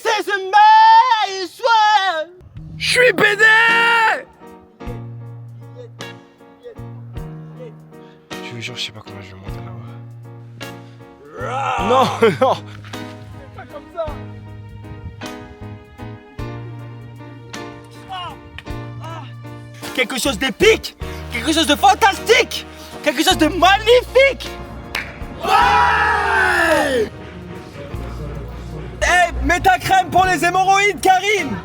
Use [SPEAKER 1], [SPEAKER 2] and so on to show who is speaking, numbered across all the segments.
[SPEAKER 1] is my soir.
[SPEAKER 2] Je suis pédé. Je vous jure, je sais pas comment je vais monter là-bas. Non, non.
[SPEAKER 1] Pas comme ça. Quelque chose d'épique, quelque chose de fantastique, quelque chose de magnifique. Ouais. Hey, mets ta crème pour les hémorroïdes, Karim.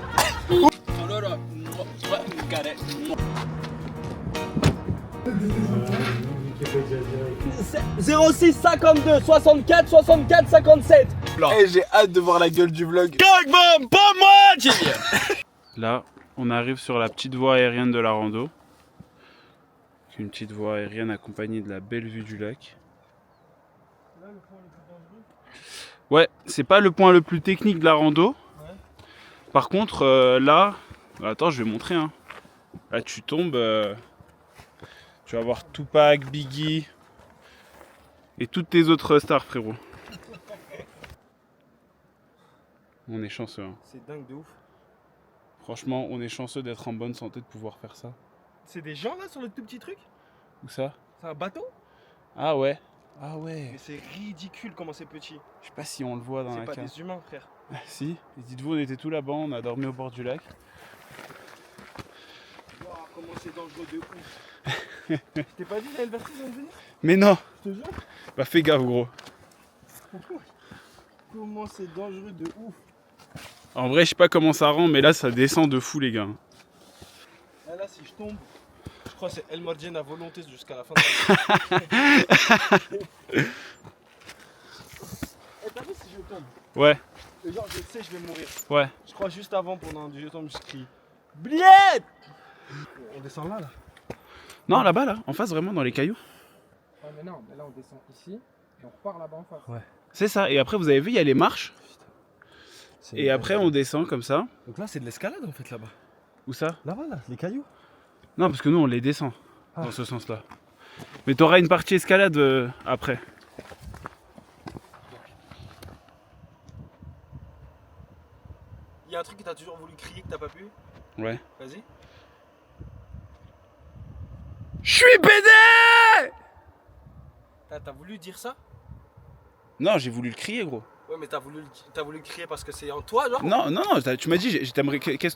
[SPEAKER 1] 06 52 64 64 57.
[SPEAKER 2] Et j'ai hâte de voir la gueule du vlog.
[SPEAKER 1] Bon, pas moi, Jimmy.
[SPEAKER 3] Là, on arrive sur la petite voie aérienne de la rando. Une petite voie aérienne accompagnée de la belle vue du lac. Ouais, c'est pas le point le plus technique de la rando.
[SPEAKER 1] Ouais.
[SPEAKER 3] Par contre, là, attends, je vais montrer. Hein. Là, tu tombes, tu vas voir Tupac, Biggie et toutes tes autres stars, frérot. On est chanceux. Hein.
[SPEAKER 1] C'est dingue de ouf.
[SPEAKER 3] Franchement, on est chanceux d'être en bonne santé, de pouvoir faire ça.
[SPEAKER 1] C'est des gens là sur le tout petit truc?
[SPEAKER 3] Où ça?
[SPEAKER 1] C'est un bateau?
[SPEAKER 3] Ah ouais. Ah ouais.
[SPEAKER 1] Mais c'est ridicule comment c'est petit.
[SPEAKER 3] Je sais pas si on le voit dans la
[SPEAKER 1] C'est pas
[SPEAKER 3] cam.
[SPEAKER 1] des humains, frère.
[SPEAKER 3] Si, et dites-vous, on était tout là-bas, on a dormi au bord du lac.
[SPEAKER 1] Wow, comment c'est dangereux de ouf. Je t'ai pas dit, il y a le vertige de venir?
[SPEAKER 3] Mais non.
[SPEAKER 1] Je te jure.
[SPEAKER 3] Bah fais gaffe, gros.
[SPEAKER 1] Comment c'est dangereux de ouf.
[SPEAKER 3] En vrai, je sais pas comment ça rend, mais là, ça descend de fou, les gars.
[SPEAKER 1] Là, si je tombe, je crois que c'est El Mordienne à volonté jusqu'à la fin de la vie. T'as vu si je tombe?
[SPEAKER 3] Ouais,
[SPEAKER 1] Et genre, je sais, je vais mourir.
[SPEAKER 3] ouais.
[SPEAKER 1] Je crois juste avant, pendant je tombe, je crie Bliette. On descend là, là.
[SPEAKER 3] Non, là-bas, là, en face, vraiment, dans les cailloux.
[SPEAKER 4] Ouais, mais non, mais là on descend ici et on repart là-bas en face.
[SPEAKER 1] Ouais.
[SPEAKER 3] C'est ça, et après, vous avez vu, il y a les marches. Et après, on descend comme ça.
[SPEAKER 1] Donc là, c'est de l'escalade en fait, là-bas.
[SPEAKER 3] Où ça?
[SPEAKER 1] Là-bas, là, les cailloux.
[SPEAKER 3] Non, parce que nous, on les descend,
[SPEAKER 1] Ah.
[SPEAKER 3] dans ce sens-là. Mais t'auras une partie escalade après.
[SPEAKER 1] Il y a un truc que t'as toujours voulu crier que t'as pas pu.
[SPEAKER 3] Ouais.
[SPEAKER 1] Vas-y.
[SPEAKER 3] Je suis pédé!
[SPEAKER 1] T'as voulu dire ça?
[SPEAKER 3] Non, j'ai voulu le crier, gros.
[SPEAKER 1] Ouais, mais t'as voulu le crier parce que c'est en toi, genre?
[SPEAKER 3] Non, non, non, tu m'as dit, qu'est-ce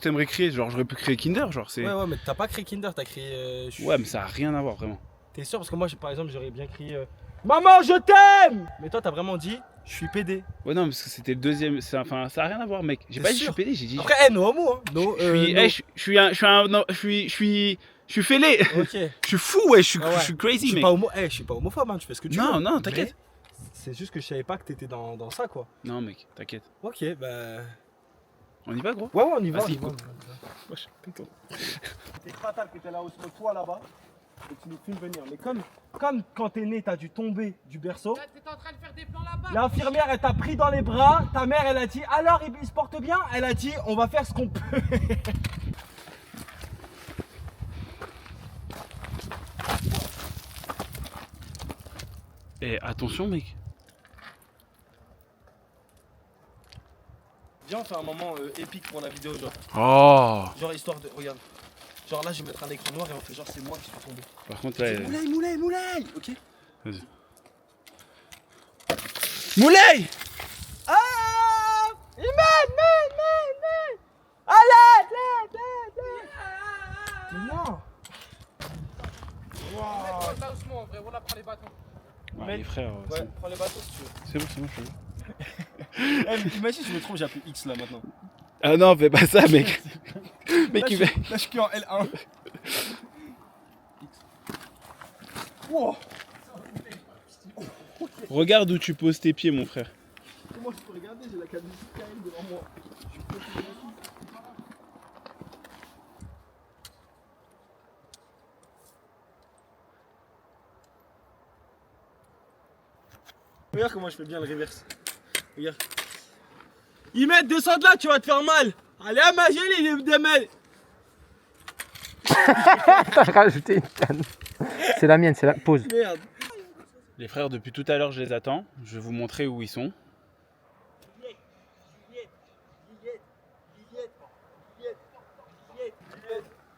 [SPEAKER 3] que t'aimerais crier? Genre, j'aurais pu crier Kinder, genre, c'est...
[SPEAKER 1] Ouais, ouais, mais t'as pas crié Kinder, t'as crié.
[SPEAKER 3] Ouais, mais ça a rien à voir, vraiment.
[SPEAKER 1] T'es sûr? Parce que moi, par exemple, j'aurais bien crié Maman, je t'aime! Mais toi, t'as vraiment dit Je suis pédé.
[SPEAKER 3] Ouais, non, parce que c'était le deuxième. Enfin, ça a rien à voir, mec. J'ai
[SPEAKER 1] T'es
[SPEAKER 3] pas dit je
[SPEAKER 1] sûr?
[SPEAKER 3] suis pédé, j'ai dit.
[SPEAKER 1] Après, no homo, hein. No,
[SPEAKER 3] Je suis fêlé.
[SPEAKER 1] Ok.
[SPEAKER 3] Je suis fou, ouais, je
[SPEAKER 1] Ah ouais.
[SPEAKER 3] suis crazy,
[SPEAKER 1] Je suis
[SPEAKER 3] mec.
[SPEAKER 1] pas je suis pas homophobe, hein. Tu fais ce que tu veux.
[SPEAKER 3] Non, non, t'inquiète.
[SPEAKER 1] Mais c'est juste que je savais pas que t'étais dans ça, quoi.
[SPEAKER 3] Non, mec, t'inquiète.
[SPEAKER 1] Ok, bah.
[SPEAKER 3] On y va, gros?
[SPEAKER 1] Ouais, ouais, on y va.
[SPEAKER 3] Vas-y,
[SPEAKER 1] on y va.
[SPEAKER 3] go. Wesh, putain.
[SPEAKER 1] C'est fatal que t'es là sur le toit là-bas et tu nous filmes venir. Mais comme quand t'es né, t'as dû tomber du berceau.
[SPEAKER 4] Là, t'étais en train de faire des plans là-bas.
[SPEAKER 1] L'infirmière, elle t'a pris dans les bras. Ta mère, elle a dit alors il se porte bien. Elle a dit on va faire ce qu'on peut.
[SPEAKER 3] Et attention, mec.
[SPEAKER 1] Viens, on fait un moment épique pour la vidéo, genre.
[SPEAKER 3] Oh!
[SPEAKER 1] Genre histoire de. Regarde. Genre là, je vais mettre un écran noir et on fait genre c'est moi qui suis tombé.
[SPEAKER 3] Par contre, là.
[SPEAKER 1] Moulay. Ok.
[SPEAKER 3] Vas-y. Moulay!
[SPEAKER 1] Ah! Allez! Non!
[SPEAKER 4] Wow. Là, Ousmane, en vrai, on prend les bâtons.
[SPEAKER 3] Ouais, les frères,
[SPEAKER 1] Ouais, prends les bateaux si tu veux.
[SPEAKER 3] c'est bon, je veux.
[SPEAKER 1] Eh, mais imagine, je me trompe, j'ai appelé X là maintenant.
[SPEAKER 3] Ah non, fais pas ça, mec. Mec,
[SPEAKER 1] Là,
[SPEAKER 3] il
[SPEAKER 1] je
[SPEAKER 3] fait.
[SPEAKER 1] là, je suis en L1. Wow.
[SPEAKER 3] Regarde où tu poses tes pieds, mon frère.
[SPEAKER 1] Comment je peux regarder? J'ai la cabine carrée devant moi. Je peux filmer dessus. Regarde comment je fais bien le reverse. Regarde. Ils mettent descends de là, tu vas te faire mal. Allez à ma gêne, il est démêlé.
[SPEAKER 4] T'as rajouté une canne. C'est la mienne, c'est la pause.
[SPEAKER 1] Merde.
[SPEAKER 3] Les frères, depuis tout à l'heure, je les attends. Je vais vous montrer où ils sont.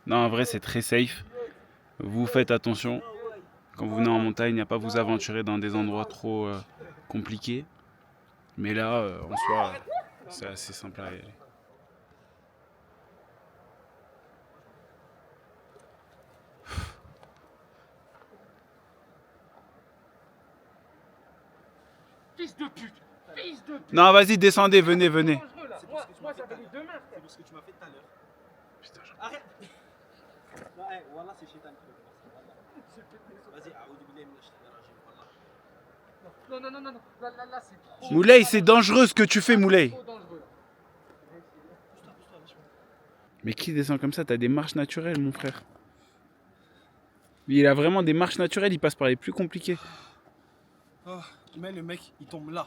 [SPEAKER 3] Non, en vrai, c'est très safe. Vous faites attention. Quand vous venez en montagne, à pas vous aventurer dans des endroits trop compliqués. Mais là, en soi, c'est assez simple à y aller.
[SPEAKER 4] Fils de pute! Fils de pute!
[SPEAKER 3] Non, vas-y, descendez, venez, venez.
[SPEAKER 4] Dangereux, là. Moi j'avais les deux mains.
[SPEAKER 1] C'est parce que tu m'as fait tout à l'heure.
[SPEAKER 3] Putain,
[SPEAKER 1] Arrête. Non, voilà, c'est Shaitan qui fait ça. Vas-y, aoudou billahi minash shaitanir rajim, wallah.
[SPEAKER 4] Non. Là, c'est trop.
[SPEAKER 3] Moulay, c'est dangereux ce que tu fais, Moulay.
[SPEAKER 4] Trop dangereux.
[SPEAKER 3] Mais qui descend comme ça? T'as des marches naturelles, mon frère. Il a vraiment des marches naturelles, il passe par les plus compliqués.
[SPEAKER 1] Oh, mais le mec, il tombe là.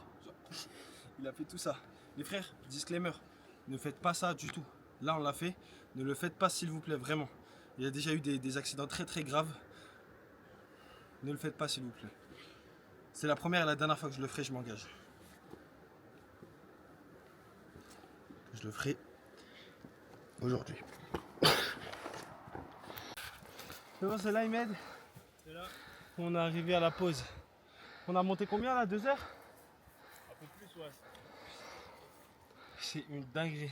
[SPEAKER 1] Il a fait tout ça. Les frères, disclaimer, ne faites pas ça du tout. Là, on l'a fait. Ne le faites pas, s'il vous plaît, vraiment. Il y a déjà eu des accidents très très graves. Ne le faites pas, s'il vous plaît. C'est la première et la dernière fois que je le ferai, je m'engage. Je le ferai aujourd'hui. C'est bon, c'est là, Ahmed. C'est là. On est arrivé à la pause. On a monté combien là? 2 heures?
[SPEAKER 3] Un peu plus, ouais.
[SPEAKER 1] C'est une dinguerie.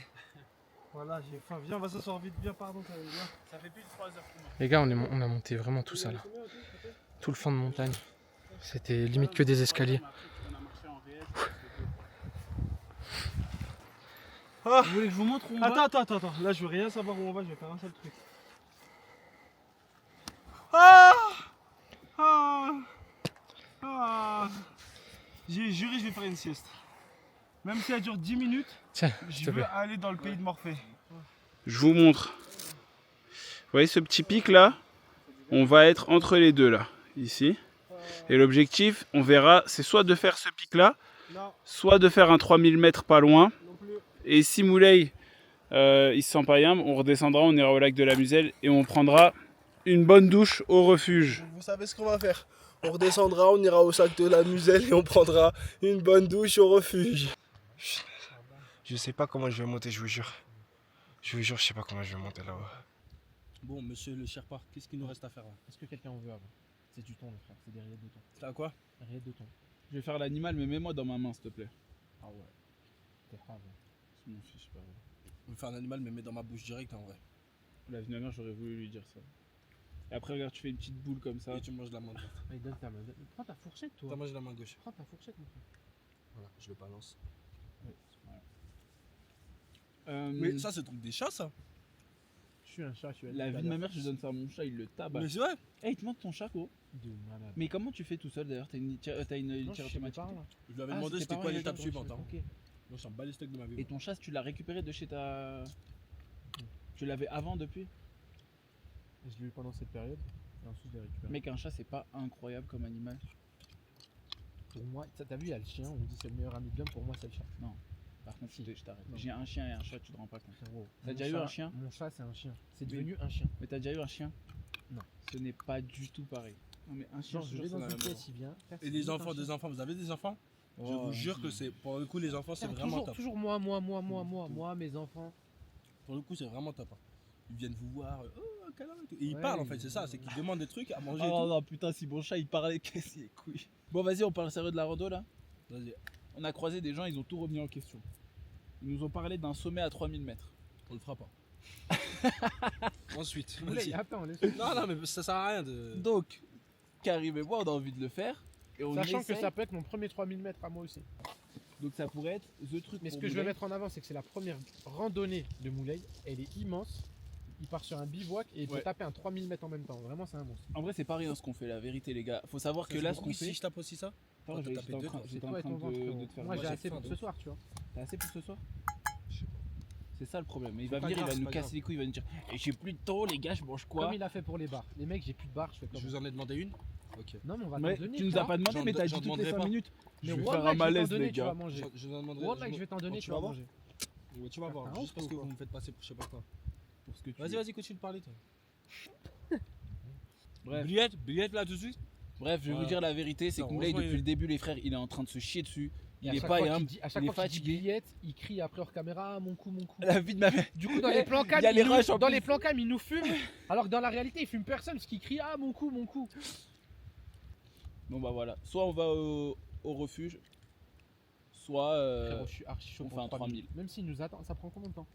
[SPEAKER 1] Voilà, j'ai faim. Viens, on va s'asseoir vite. Viens, pardon.
[SPEAKER 3] Ça fait plus de 3 heures pour moi.
[SPEAKER 4] Les gars, on a monté vraiment tout ça là. Tout le flanc de montagne. C'était limite que des escaliers.
[SPEAKER 3] On a marché en réel.
[SPEAKER 1] Ah.
[SPEAKER 3] Vous voulez que je vous montre où on va?
[SPEAKER 1] Attends. Là, je veux rien savoir où on va. Je vais faire un seul truc. J'ai juré, je vais faire une sieste. Même si elle dure 10 minutes,
[SPEAKER 4] Tiens,
[SPEAKER 1] je
[SPEAKER 4] s'il te
[SPEAKER 1] veux
[SPEAKER 4] plaît.
[SPEAKER 1] aller dans le pays de Morphée.
[SPEAKER 3] Je vous montre. Vous voyez ce petit pic là? On va être entre les deux là, ici. Et l'objectif, on verra, c'est soit de faire ce pic là,
[SPEAKER 1] Non,
[SPEAKER 3] soit de faire un 3000 mètres pas loin.
[SPEAKER 1] non plus.
[SPEAKER 3] Et si Moulay il se sent pas yam, on redescendra, on ira au lac de la Muselle et on prendra une bonne douche au refuge.
[SPEAKER 1] Vous savez ce qu'on va faire. On redescendra, on ira au sac de la Muselle et on prendra une bonne douche au refuge. Je sais pas comment je vais monter, je vous jure. Je vous jure, je sais pas comment je vais monter là-haut. Bon, monsieur le Sherpa, qu'est-ce qu'il nous reste à faire là?
[SPEAKER 4] Est-ce que quelqu'un en veut avant? C'est du thon, les frères. C'est des rillettes de thon.
[SPEAKER 1] C'est à quoi?
[SPEAKER 4] Des rillettes de thon.
[SPEAKER 3] Je vais faire l'animal, mais mets-moi dans ma main s'il te plaît.
[SPEAKER 4] Ah ouais. T'es grave.
[SPEAKER 3] C'est mon fils, pas vrai.
[SPEAKER 1] On va faire un animal, mais mets dans ma bouche direct en vrai.
[SPEAKER 3] La vie de ma mère, j'aurais voulu lui dire ça. Et après, regarde, tu fais une petite boule comme ça.
[SPEAKER 1] Et tu manges la main droite.
[SPEAKER 4] Mais donne ta main. Prends ta fourchette, toi.
[SPEAKER 1] T'as mangé la main gauche.
[SPEAKER 4] Prends ta fourchette, mon frère.
[SPEAKER 1] Voilà, je le balance.
[SPEAKER 3] Mais ça,
[SPEAKER 1] c'est le truc des chats, ça.
[SPEAKER 4] Je suis un chat, je suis un
[SPEAKER 3] la vie de ma mère, je donne ça à mon chat, il le tabasse.
[SPEAKER 1] Mais c'est vrai.
[SPEAKER 3] Hey, il te manque ton chat, gros.
[SPEAKER 4] de malade.
[SPEAKER 3] Mais comment tu fais tout seul d'ailleurs? T'as une tire
[SPEAKER 4] Non,
[SPEAKER 3] automatique?
[SPEAKER 4] je suis pas là.
[SPEAKER 1] Je lui avais
[SPEAKER 3] Ah,
[SPEAKER 1] demandé
[SPEAKER 3] c'était
[SPEAKER 1] c'était
[SPEAKER 3] pas
[SPEAKER 1] quoi
[SPEAKER 3] vrai,
[SPEAKER 1] l'étape
[SPEAKER 3] d'accord,
[SPEAKER 1] suivante. Hein.
[SPEAKER 4] Ok.
[SPEAKER 1] Moi, je suis un bas les steaks de ma vie.
[SPEAKER 3] Et ton chat, tu l'as récupéré de chez ta... Tu l'avais avant depuis?
[SPEAKER 4] Je l'ai eu pendant cette période. Et ensuite, je l'ai récupéré.
[SPEAKER 3] Mec, un chat, c'est pas incroyable comme animal.
[SPEAKER 4] Pour moi, t'as vu, il y a le chien. On dit c'est le meilleur ami de l'homme. Pour moi, c'est le chat.
[SPEAKER 3] Par contre,
[SPEAKER 4] Si.
[SPEAKER 3] je t'arrête.
[SPEAKER 4] Non.
[SPEAKER 3] J'ai un chien et un chat, tu te rends pas compte.
[SPEAKER 4] Frérot,
[SPEAKER 3] T'as
[SPEAKER 4] mon
[SPEAKER 3] déjà eu
[SPEAKER 4] chat-
[SPEAKER 3] un chien?
[SPEAKER 4] Mon chat, c'est un chien. C'est
[SPEAKER 3] Oui.
[SPEAKER 4] devenu un chien.
[SPEAKER 3] Mais t'as déjà eu un chien?
[SPEAKER 4] Non.
[SPEAKER 3] Ce n'est pas du tout pareil. Non mais un chien,
[SPEAKER 4] Genre, je
[SPEAKER 3] je
[SPEAKER 4] l'ai
[SPEAKER 3] te
[SPEAKER 4] dans
[SPEAKER 3] jure,
[SPEAKER 4] une
[SPEAKER 3] c'est la
[SPEAKER 4] pièce, il vient. Frère,
[SPEAKER 1] Et
[SPEAKER 4] c'est
[SPEAKER 1] des
[SPEAKER 4] limite un
[SPEAKER 1] enfants,
[SPEAKER 4] chien.
[SPEAKER 1] des enfants, vous avez des enfants? Je
[SPEAKER 3] Oh,
[SPEAKER 1] vous jure que c'est pour le coup les enfants c'est
[SPEAKER 4] Frère,
[SPEAKER 1] vraiment
[SPEAKER 4] toujours,
[SPEAKER 1] top.
[SPEAKER 4] toujours moi, mes enfants.
[SPEAKER 1] Pour le coup c'est vraiment top. Hein. Ils viennent vous voir, oh câlin et tout. Et ils
[SPEAKER 4] Ouais,
[SPEAKER 1] parlent en fait, c'est ça, c'est qu'ils demandent des trucs à manger.
[SPEAKER 3] Oh
[SPEAKER 1] et
[SPEAKER 3] non,
[SPEAKER 1] tout.
[SPEAKER 3] non, putain, si mon chat il parlait, qu'est-ce qu'il est couille. Bon, vas-y, on parle sérieux de la rando là.
[SPEAKER 1] Vas-y,
[SPEAKER 3] On a croisé des gens, ils ont tout remis en question. Ils nous ont parlé d'un sommet à 3000 mètres.
[SPEAKER 1] on le fera pas. Ensuite,
[SPEAKER 4] Moulay,
[SPEAKER 1] vas-y.
[SPEAKER 4] attends, laisse.
[SPEAKER 1] Non, mais ça sert à rien de.
[SPEAKER 3] Donc, Karim et moi, on a envie de le faire. Et on
[SPEAKER 4] Sachant que
[SPEAKER 3] essaye.
[SPEAKER 4] ça peut être mon premier 3000 mètres à moi aussi.
[SPEAKER 3] Donc, ça pourrait être the truc.
[SPEAKER 4] Mais ce
[SPEAKER 3] pour
[SPEAKER 4] que je veux
[SPEAKER 3] Moulay.
[SPEAKER 4] mettre en avant, c'est que c'est la première randonnée de Moulay. Elle est immense. Il part sur un bivouac et il peut
[SPEAKER 3] Ouais.
[SPEAKER 4] taper un 3000 mètres en même temps. Vraiment, c'est un monstre.
[SPEAKER 3] En vrai, c'est pas rien ce qu'on fait, la vérité, les gars. Faut savoir que là, ce qu'on fait.
[SPEAKER 1] Si je tape aussi ça,
[SPEAKER 3] Attends,
[SPEAKER 1] t'as
[SPEAKER 3] j'étais
[SPEAKER 1] tapé
[SPEAKER 3] en
[SPEAKER 1] deux,
[SPEAKER 3] train-
[SPEAKER 1] toi.
[SPEAKER 3] j'étais en
[SPEAKER 4] Toi et
[SPEAKER 3] train
[SPEAKER 4] ton ventre,
[SPEAKER 3] de
[SPEAKER 4] frérot.
[SPEAKER 3] te faire.
[SPEAKER 4] Moi,
[SPEAKER 1] Moi,
[SPEAKER 4] j'ai
[SPEAKER 1] j'ai
[SPEAKER 4] assez
[SPEAKER 1] faim,
[SPEAKER 4] pour
[SPEAKER 1] de
[SPEAKER 4] ce
[SPEAKER 1] ouf.
[SPEAKER 4] soir, tu vois.
[SPEAKER 3] T'as assez pour ce soir?
[SPEAKER 1] je sais pas.
[SPEAKER 3] C'est ça le problème. Il va
[SPEAKER 4] pas
[SPEAKER 3] venir, il
[SPEAKER 4] grave,
[SPEAKER 3] va
[SPEAKER 4] c'est
[SPEAKER 3] nous
[SPEAKER 4] pas
[SPEAKER 3] casser
[SPEAKER 4] grave.
[SPEAKER 3] les couilles, il va nous dire et j'ai plus de temps, les gars, je mange quoi?
[SPEAKER 4] Comme il a fait pour les bars. Les mecs, j'ai plus de bars, je fais
[SPEAKER 1] Je
[SPEAKER 4] comme
[SPEAKER 1] vous en ai demandé une. Ok.
[SPEAKER 4] Non, mais on va
[SPEAKER 3] Ouais,
[SPEAKER 4] t'en donner.
[SPEAKER 3] tu nous as
[SPEAKER 4] frère.
[SPEAKER 3] pas demandé,
[SPEAKER 1] J'en
[SPEAKER 3] mais t'as
[SPEAKER 1] j'en
[SPEAKER 3] dit toutes les
[SPEAKER 1] demanderai
[SPEAKER 3] 5
[SPEAKER 1] pas.
[SPEAKER 3] minutes.
[SPEAKER 4] Mais
[SPEAKER 3] Je vais
[SPEAKER 4] Wallah,
[SPEAKER 3] faire un
[SPEAKER 4] je vais t'en
[SPEAKER 3] malaise,
[SPEAKER 4] donner,
[SPEAKER 3] les
[SPEAKER 4] tu vas
[SPEAKER 3] gars.
[SPEAKER 4] manger.
[SPEAKER 1] Je vous en demanderai.
[SPEAKER 4] Wallah, je vais t'en donner,
[SPEAKER 1] tu
[SPEAKER 4] tu
[SPEAKER 1] vas
[SPEAKER 4] vas
[SPEAKER 1] voir.
[SPEAKER 4] manger.
[SPEAKER 1] Ouais, tu vas
[SPEAKER 4] T'as
[SPEAKER 1] voir,
[SPEAKER 4] un
[SPEAKER 1] juste
[SPEAKER 4] ouf
[SPEAKER 1] parce
[SPEAKER 4] ou
[SPEAKER 1] que
[SPEAKER 4] quoi
[SPEAKER 1] vous me faites passer pour je sais pas quoi.
[SPEAKER 3] Pour ce que tu
[SPEAKER 1] Vas-y,
[SPEAKER 3] veux.
[SPEAKER 1] vas-y, continue de parler toi.
[SPEAKER 3] Bref.
[SPEAKER 1] Billette là tout de suite.
[SPEAKER 3] Bref, je vais vous
[SPEAKER 1] Voilà.
[SPEAKER 3] dire la vérité, c'est que
[SPEAKER 1] Non,
[SPEAKER 3] Moulay,
[SPEAKER 1] heureusement,
[SPEAKER 3] depuis
[SPEAKER 1] il-
[SPEAKER 3] le début, les frères, il est en train de se chier dessus.
[SPEAKER 5] Il
[SPEAKER 4] à
[SPEAKER 5] est
[SPEAKER 4] chaque
[SPEAKER 5] pas,
[SPEAKER 4] fois
[SPEAKER 5] il est
[SPEAKER 4] qu'il dit- à chaque
[SPEAKER 5] il est
[SPEAKER 4] fois qu'il dit
[SPEAKER 5] fatigué.
[SPEAKER 4] Billette, il crie après hors caméra, ah, mon cou, mon cou.
[SPEAKER 5] La vie de ma mère.
[SPEAKER 4] Du coup, dans les plans calmes,
[SPEAKER 5] Il y a les rushs en
[SPEAKER 4] dans
[SPEAKER 5] plus.
[SPEAKER 4] les plans calmes, il nous fume, alors que dans la réalité, il fume personne parce qu'il crie, ah, mon cou, mon cou.
[SPEAKER 5] Bon bah voilà, soit on va au refuge, soit
[SPEAKER 4] Frérot, je suis archi chaud
[SPEAKER 5] on
[SPEAKER 4] pour
[SPEAKER 5] fait un
[SPEAKER 4] 3000. Même s'il nous attend, ça prend combien de temps?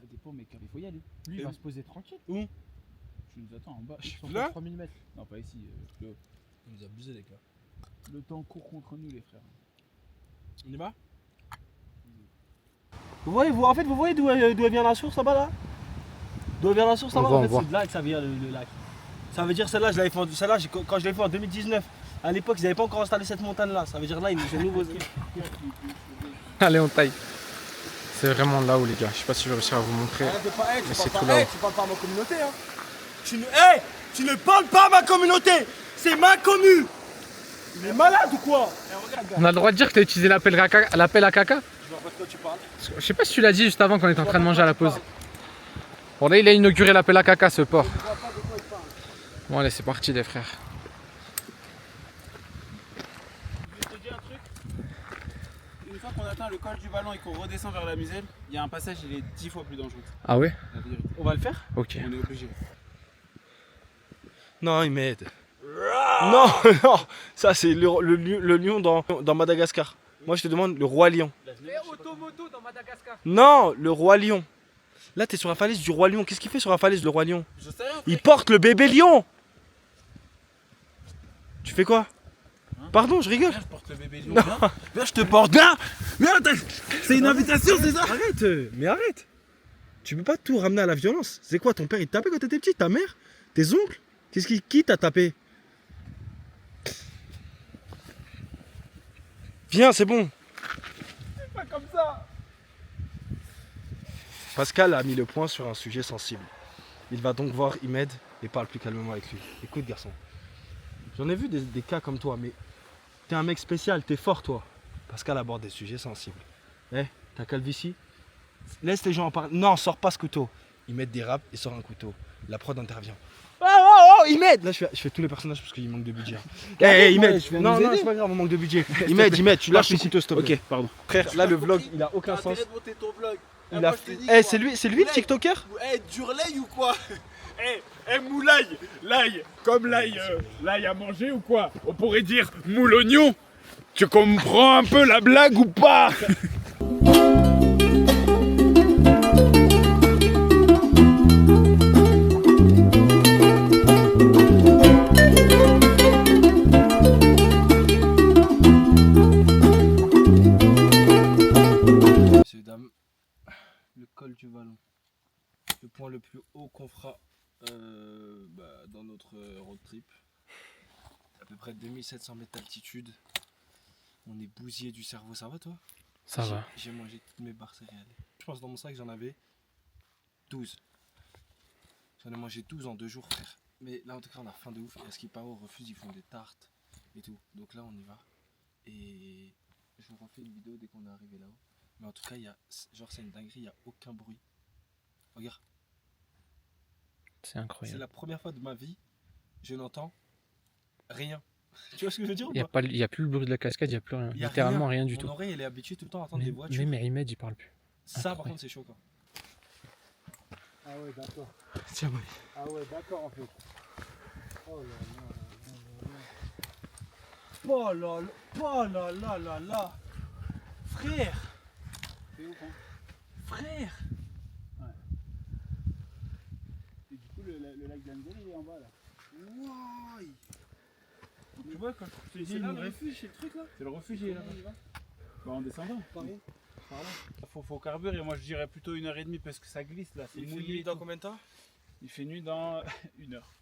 [SPEAKER 5] ça dépend mec, il faut y aller.
[SPEAKER 4] Lui, il
[SPEAKER 5] Et
[SPEAKER 4] va
[SPEAKER 5] où
[SPEAKER 4] se poser tranquille.
[SPEAKER 5] Tu nous attends en bas.
[SPEAKER 4] Ils sont
[SPEAKER 1] Là
[SPEAKER 4] à 3000 mètres.
[SPEAKER 5] Non pas ici, le,
[SPEAKER 1] Vous abusez, les gars.
[SPEAKER 5] le temps court contre nous les frères.
[SPEAKER 1] On y va? Vous voyez, en fait, vous voyez d'où elle vient la source là-bas là? D'où elle vient la source
[SPEAKER 4] On
[SPEAKER 1] là-bas?
[SPEAKER 4] voit,
[SPEAKER 1] En
[SPEAKER 4] on
[SPEAKER 1] fait,
[SPEAKER 4] voit.
[SPEAKER 1] c'est de là que ça vient le lac. Ça veut dire celle-là, je l'avais fait, celle-là, quand je l'avais fait en 2019. À l'époque, ils n'avaient pas encore installé cette montagne là. Ça veut dire là, ils nous ont nouveau.
[SPEAKER 4] Allez, on taille. C'est vraiment là-haut, les gars. Je sais pas si je vais réussir à vous montrer.
[SPEAKER 1] Arrête de pas,
[SPEAKER 4] Mais c'est tout là-haut.
[SPEAKER 1] tu parles pas à ma communauté. Hein. Tu ne parles pas à ma communauté. C'est ma commune. Il est malade ou quoi?
[SPEAKER 4] On a le droit de dire que tu as utilisé l'appel à caca?
[SPEAKER 1] Je vois pas de quoi tu parles.
[SPEAKER 4] Je sais pas si tu l'as dit juste avant quand on était en train de manger à la pause. Bon, là, il a inauguré l'appel à caca, ce porc. Bon, allez, c'est parti, les frères.
[SPEAKER 5] Je vais te dire un truc. Une fois qu'on atteint le col du ballon et qu'on redescend vers la Muselle, il y a un passage, il est 10 fois plus dangereux.
[SPEAKER 4] Ah ouais?
[SPEAKER 5] La vérité.
[SPEAKER 1] On va le faire?
[SPEAKER 4] Ok.
[SPEAKER 5] On est obligé.
[SPEAKER 1] Non, il m'aide. Non, non, ça c'est le lion dans Madagascar. Moi je te demande le roi lion.
[SPEAKER 4] Automoto dans Madagascar.
[SPEAKER 1] Non, le roi lion. Là t'es sur la falaise du roi lion. Qu'est-ce qu'il fait sur la falaise le roi lion?
[SPEAKER 5] Je sais rien.
[SPEAKER 1] Il porte le bébé lion. Tu fais quoi? Pardon, je rigole.
[SPEAKER 5] Je porte le bébé lion. Viens, je te porte. Viens, c'est une invitation, c'est ça?
[SPEAKER 1] Arrête, mais arrête. Tu peux pas tout ramener à la violence. C'est quoi, ton père il te tapait quand t'étais petit? Ta mère? Tes oncles? Qui t'a tapé? Viens, c'est bon.
[SPEAKER 5] C'est pas comme ça.
[SPEAKER 1] Pascal a mis le point sur un sujet sensible. Il va donc voir Imed et parle plus calmement avec lui. Écoute garçon, j'en ai vu des cas comme toi, mais t'es un mec spécial, t'es fort toi. Pascal aborde des sujets sensibles. Eh, ta calvitie? Laisse les gens en parler. Non, sors pas ce couteau. Imed dérape et sort un couteau. La prod intervient. Oh, Imed! Là je fais tous les personnages parce qu'il manque de budget. Eh, Imed! Non, non, c'est pas grave, on manque de budget. Imed, tu lâches le couteau s'il te plaît.
[SPEAKER 5] Ok, pardon.
[SPEAKER 1] Frère, là le vlog il a aucun sens.
[SPEAKER 6] de monter ton vlog.
[SPEAKER 1] Il a... Eh, c'est lui le TikToker?
[SPEAKER 6] Eh, Durley ou quoi?
[SPEAKER 3] Moulaï, l'ail, comme l'ail à manger ou quoi? On pourrait dire moule oignon. Tu comprends un peu la blague ou pas?
[SPEAKER 1] Messieurs, dames, le col du Vallon, le point le plus haut qu'on fera dans notre road trip. À peu près 2700 mètres d'altitude. On est bousillé du cerveau, ça va toi?
[SPEAKER 4] Ça va.
[SPEAKER 1] J'ai mangé toutes mes barres céréales. Je pense dans mon sac j'en avais 12. J'en ai mangé 12 en 2 jours frère. Mais là en tout cas on a faim de ouf. Et à ce qui paraît au refuge ils font des tartes et tout. Donc là on y va. Et je vous refais une vidéo dès qu'on est arrivé là-haut. Mais en tout cas, c'est une dinguerie, il n'y a aucun bruit. Regarde,
[SPEAKER 4] C'est
[SPEAKER 1] c'est
[SPEAKER 4] incroyable.
[SPEAKER 1] la première fois de ma vie, je n'entends rien. Tu vois ce que je veux dire ou
[SPEAKER 4] Il
[SPEAKER 1] pas?
[SPEAKER 4] n'y a plus le bruit de la cascade, il n'y a plus rien.
[SPEAKER 1] Y a
[SPEAKER 4] Littéralement rien du
[SPEAKER 1] Mon
[SPEAKER 4] tout.
[SPEAKER 1] oreille, elle est habituée tout le temps à entendre des voitures.
[SPEAKER 4] Mais Imed, il parle plus.
[SPEAKER 1] Ça, par
[SPEAKER 4] incroyable.
[SPEAKER 1] contre, c'est choquant.
[SPEAKER 6] Ah ouais, d'accord.
[SPEAKER 1] Tiens, moi.
[SPEAKER 6] Ah ouais, d'accord en fait. Oh là là.
[SPEAKER 1] Oh là là. Frère.
[SPEAKER 5] C'est ouf, hein.
[SPEAKER 1] Frère.
[SPEAKER 5] Et du coup, le lac d'Anzel, il est en bas là.
[SPEAKER 1] Wouah.
[SPEAKER 5] Tu vois, quand je te dis,
[SPEAKER 1] C'est là
[SPEAKER 5] il
[SPEAKER 1] le
[SPEAKER 5] nous
[SPEAKER 1] refuge, c'est le truc là.
[SPEAKER 5] C'est le refuge, il est là-bas. Bah, en descendant.
[SPEAKER 6] Par où?
[SPEAKER 5] Faut carburer, moi je dirais plutôt 1h30 parce que ça glisse là. C'est
[SPEAKER 1] Il fait
[SPEAKER 5] mouillé.
[SPEAKER 1] nuit
[SPEAKER 5] et
[SPEAKER 1] dans
[SPEAKER 5] tout.
[SPEAKER 1] combien de temps?
[SPEAKER 5] Il fait nuit dans 1 heure.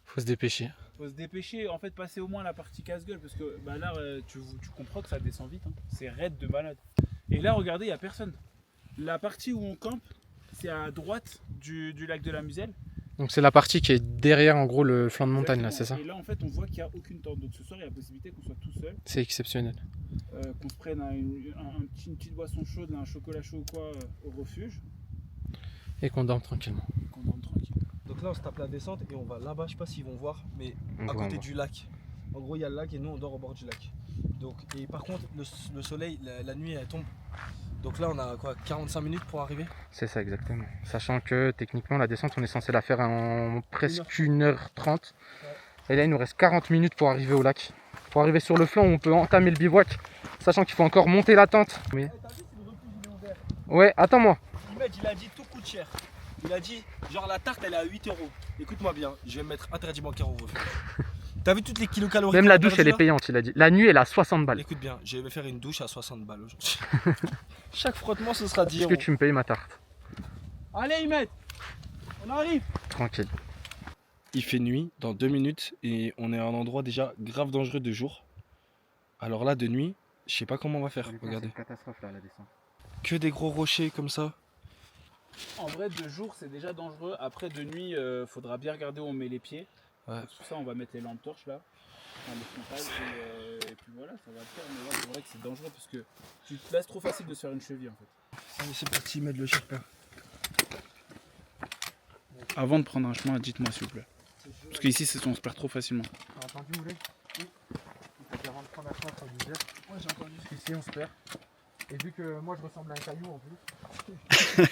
[SPEAKER 4] Faut se dépêcher.
[SPEAKER 5] Faut se dépêcher, en fait, passer au moins la partie casse-gueule parce que bah, là, tu comprends que ça descend vite. Hein. C'est raide de malade. Et là, regardez, il n'y a personne. La partie où on campe, c'est à droite du lac de la Muselle.
[SPEAKER 4] Donc c'est la partie qui est derrière en gros le flanc de montagne là, c'est ça?
[SPEAKER 5] Et là, en fait, on voit qu'il n'y a aucune tente. Donc ce soir, il y a la possibilité qu'on soit tout seul,
[SPEAKER 4] C'est exceptionnel.
[SPEAKER 5] qu'on se prenne une petite boisson chaude, là, un chocolat chaud ou quoi, au refuge,
[SPEAKER 4] Et qu'on dorme tranquillement.
[SPEAKER 5] et qu'on dorme tranquille.
[SPEAKER 1] Donc là, on se tape la descente et on va là-bas. Je sais pas s'ils vont voir, mais
[SPEAKER 4] On
[SPEAKER 1] à
[SPEAKER 4] voit,
[SPEAKER 1] côté
[SPEAKER 4] on
[SPEAKER 1] du lac. En gros, il y a le lac et nous, on dort au bord du lac. Donc, et par contre, le soleil, la nuit, elle tombe. Donc là, on a quoi, 45 minutes pour arriver?
[SPEAKER 4] C'est ça exactement. Sachant que techniquement la descente on est censé la faire en presque 1h30. Et là il nous reste 40 minutes pour arriver au lac. Pour arriver sur le flanc où on peut entamer le bivouac. Sachant qu'il faut encore monter la tente. Mais...
[SPEAKER 1] T'as vu si le refuge il est ouvert?
[SPEAKER 4] Ouais, attends-moi.
[SPEAKER 1] Ahmed, il a dit tout coûte cher. Il a dit, genre la tarte elle est à 8 €. Écoute-moi bien, je vais me mettre interdit bancaire au refuge. T'as vu toutes les kilocalories?
[SPEAKER 4] Même
[SPEAKER 1] qu'on
[SPEAKER 4] la
[SPEAKER 1] a
[SPEAKER 4] douche
[SPEAKER 1] perdues
[SPEAKER 4] elle est
[SPEAKER 1] là?
[SPEAKER 4] payante, il a dit. La nuit elle est à 60 balles.
[SPEAKER 1] Écoute bien, je vais faire une douche à 60 balles aujourd'hui. Chaque frottement ce sera 10
[SPEAKER 4] Est-ce que
[SPEAKER 1] €.
[SPEAKER 4] tu me payes ma tarte?
[SPEAKER 1] Allez Ahmed, on arrive.
[SPEAKER 4] Tranquille.
[SPEAKER 2] Il fait nuit dans 2 minutes et on est à un endroit déjà grave dangereux de jour. Alors là, de nuit, je sais pas comment on va faire. Regardez.
[SPEAKER 4] Catastrophe là la descente.
[SPEAKER 2] Que des gros rochers comme ça.
[SPEAKER 5] En vrai, de jour, c'est déjà dangereux. Après, de nuit, faudra bien regarder où on met les pieds.
[SPEAKER 2] Ouais.
[SPEAKER 5] Pour ça, on va mettre les lampes torches là. Enfin, les frontales, et puis voilà, ça va le faire. Mais ouais, c'est vrai que c'est dangereux parce que tu te laisses trop facile de se faire une cheville en fait.
[SPEAKER 1] Allez, c'est parti, Ahmed le Sherpa.
[SPEAKER 3] Avant de prendre un chemin, dites-moi s'il vous plaît. Parce qu'ici, on se perd trop facilement.
[SPEAKER 4] T'as entendu Moulay? Oui. Avant de prendre la chemin, ça nous dire. Ouais, j'ai entendu. Ici on se perd. Et vu que moi je ressemble à un caillou en plus.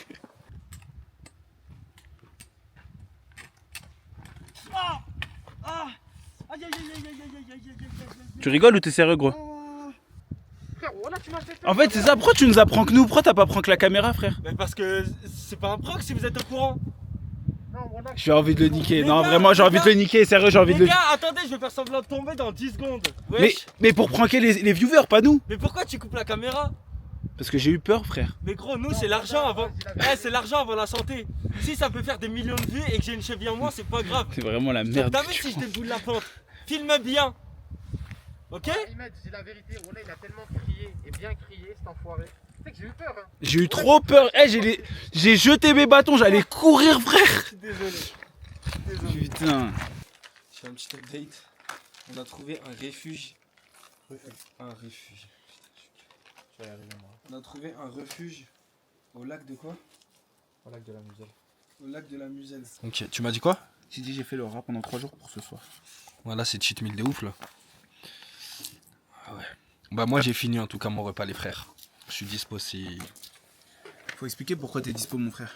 [SPEAKER 3] Tu rigoles ou t'es sérieux, gros?
[SPEAKER 4] Frérot, là tu m'as fait peur.
[SPEAKER 3] En fait, c'est ça. Pourquoi tu nous apprends que nous? Pourquoi t'as pas prank la caméra, frère?
[SPEAKER 1] Mais parce que c'est pas un prank si vous êtes au courant.
[SPEAKER 4] Non, voilà.
[SPEAKER 3] J'ai envie de le niquer.
[SPEAKER 1] Les
[SPEAKER 3] Non,
[SPEAKER 1] gars,
[SPEAKER 3] vraiment, j'ai
[SPEAKER 1] les
[SPEAKER 3] envie de
[SPEAKER 1] gars.
[SPEAKER 3] le niquer. Sérieux, j'ai envie de
[SPEAKER 1] Les
[SPEAKER 3] le.
[SPEAKER 1] gars, attendez, je vais faire semblant de tomber dans 10 secondes.
[SPEAKER 3] Mais,
[SPEAKER 1] Wesh.
[SPEAKER 3] mais pour pranker les viewers, pas nous.
[SPEAKER 1] Mais pourquoi tu coupes la caméra?
[SPEAKER 3] Parce que j'ai eu peur, frère.
[SPEAKER 1] Mais gros, nous c'est l'argent avant. C'est l'argent avant la santé. Si ça peut faire des millions de vues et que j'ai une cheville en moins, c'est pas grave.
[SPEAKER 3] C'est vraiment la merde.
[SPEAKER 1] T'as
[SPEAKER 3] que
[SPEAKER 1] vu
[SPEAKER 3] tu
[SPEAKER 1] si je
[SPEAKER 3] prends.
[SPEAKER 1] déboule la pente? Filme bien. Ok?
[SPEAKER 4] Ahmed, c'est la vérité. Roland il a tellement crié et bien crié cet enfoiré. Tu sais que j'ai eu peur. Hein.
[SPEAKER 3] J'ai eu trop peur. Eh, j'ai jeté mes bâtons, j'allais courir, frère.
[SPEAKER 1] Je suis désolé.
[SPEAKER 3] Putain.
[SPEAKER 1] Je fais un petit update. On a trouvé un refuge. Un refuge.
[SPEAKER 4] Je vais y arriver moi.
[SPEAKER 1] On a trouvé un refuge au lac de quoi?
[SPEAKER 4] Au lac de la Muselle.
[SPEAKER 1] Au lac de la Muselle.
[SPEAKER 2] Ok, tu m'as dit quoi?
[SPEAKER 3] J'ai dit, j'ai fait le rat pendant 3 jours pour ce soir.
[SPEAKER 2] Voilà, c'est cheat meal de ouf là. Ah ouais. Bah moi j'ai fini en tout cas mon repas les frères. Je suis dispo si...
[SPEAKER 3] Faut expliquer pourquoi t'es dispo, mon frère.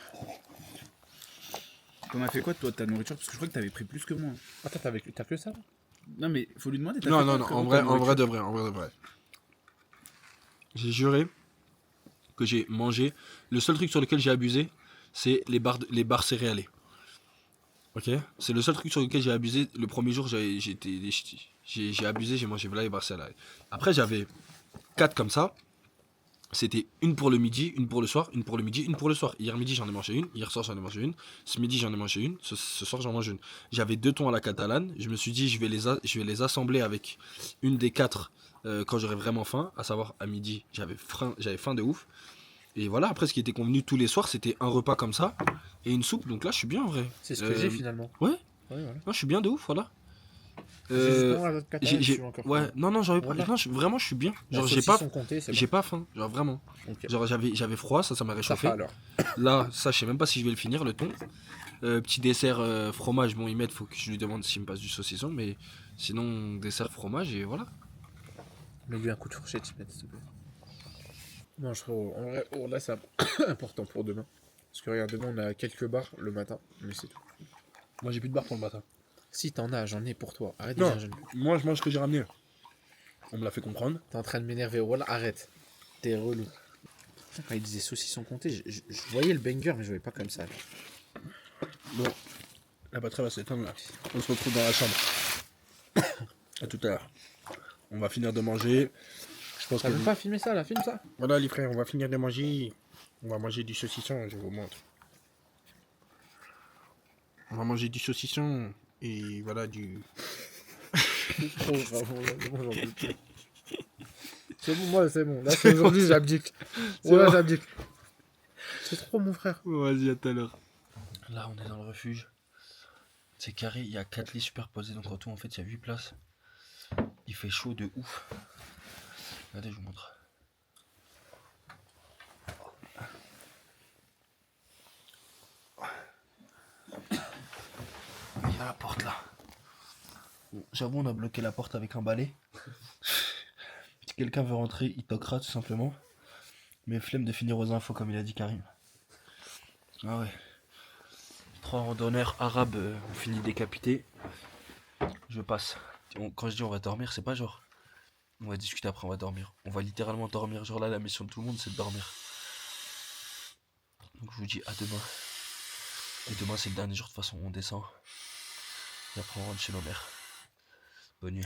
[SPEAKER 3] T'en as fait quoi, toi, de ta nourriture? Parce que je crois que t'avais pris plus que moi.
[SPEAKER 4] Attends, t'as que ça?
[SPEAKER 3] Non, mais faut lui demander. t'as
[SPEAKER 2] Non,
[SPEAKER 3] fait
[SPEAKER 2] non,
[SPEAKER 3] quoi,
[SPEAKER 2] non,
[SPEAKER 3] frérot,
[SPEAKER 2] en
[SPEAKER 3] ta
[SPEAKER 2] vrai
[SPEAKER 3] nourriture
[SPEAKER 2] de vrai, en vrai de vrai. J'ai juré que j'ai mangé. Le seul truc sur lequel j'ai abusé, c'est les barres céréalées. Ok? C'est le seul truc sur lequel j'ai abusé. Le premier jour, j'ai abusé, j'ai mangé voilà les barres céréalées. Après, j'avais 4 comme ça. C'était une pour le midi, une pour le soir, une pour le midi, une pour le soir. Hier midi, j'en ai mangé une. Hier soir, j'en ai mangé une. Ce midi, j'en ai mangé une. Ce soir, j'en mange une. J'avais 2 thons à la catalane. Je me suis dit, je vais les assembler avec une des 4 quand j'aurai vraiment faim. À savoir, à midi, j'avais faim de ouf. Et voilà, après, ce qui était convenu tous les soirs, c'était un repas comme ça et une soupe. Donc là, je suis bien en vrai.
[SPEAKER 4] C'est ce que j'ai finalement.
[SPEAKER 2] ouais.
[SPEAKER 4] Ouais, voilà.
[SPEAKER 2] Non, je suis bien de ouf, voilà. Ouais, non, j'aurais
[SPEAKER 4] Voilà.
[SPEAKER 2] non, vraiment, je suis bien. Genre, j'ai pas faim, genre vraiment.
[SPEAKER 4] Ok.
[SPEAKER 2] Genre, j'avais froid, ça m'a
[SPEAKER 4] Ça
[SPEAKER 2] réchauffé.
[SPEAKER 4] va alors.
[SPEAKER 2] Là, ça, je sais même pas si je vais le finir, le thon. Petit dessert fromage, bon, il faut que je lui demande s'il me passe du saucisson, mais sinon, dessert fromage, et voilà.
[SPEAKER 4] Mets-lui un coup de fourchette, s'il te plaît. Non, je frérot, en vrai, là, c'est important pour demain. Parce que regarde, demain, on a quelques barres le matin, mais c'est tout.
[SPEAKER 2] Moi, j'ai plus de barre pour le matin.
[SPEAKER 4] Si t'en as, j'en ai pour toi. Arrête de
[SPEAKER 2] Non.
[SPEAKER 4] dire j'en ai.
[SPEAKER 2] Moi, je mange ce que j'ai ramené. On me l'a fait comprendre.
[SPEAKER 4] T'es en train de m'énerver, voilà, arrête. T'es relou. Putain, quand il disait saucisson compté, je voyais le banger, mais je voyais pas comme ça.
[SPEAKER 2] Bon, la batterie va s'éteindre là. On se retrouve dans la chambre. À tout à l'heure. On va finir de manger. Je pense
[SPEAKER 4] T'as
[SPEAKER 2] que
[SPEAKER 4] même pas filmé ça là, filme ça.
[SPEAKER 2] voilà les frères, on va finir de manger. On va manger du saucisson, je vous montre. On va manger du saucisson et voilà du...
[SPEAKER 4] C'est bon, moi c'est bon. Là, c'est aujourd'hui, j'abdique. Ouais, j'abdique. C'est trop, mon frère.
[SPEAKER 2] Vas-y, à tout à l'heure. Là, on est dans le refuge. C'est carré, il y a 4 lits superposés, donc en tout, en fait, il y a 8 places. Il fait chaud de ouf. Regardez, je vous montre. Il y a la porte là. Bon, j'avoue, on a bloqué la porte avec un balai. quelqu'un veut rentrer, il toquera tout simplement. Mais flemme de finir aux infos comme il a dit Karim. Ah ouais. 3 randonneurs arabes ont fini décapités. Je passe. Quand je dis on va dormir, c'est pas genre on va discuter après, on va dormir. On va littéralement dormir. Genre là, la mission de tout le monde, c'est de dormir. Donc je vous dis à demain. Et demain, c'est le dernier jour, de toute façon, on descend. Et après, on rentre chez nos mères. Bonne nuit.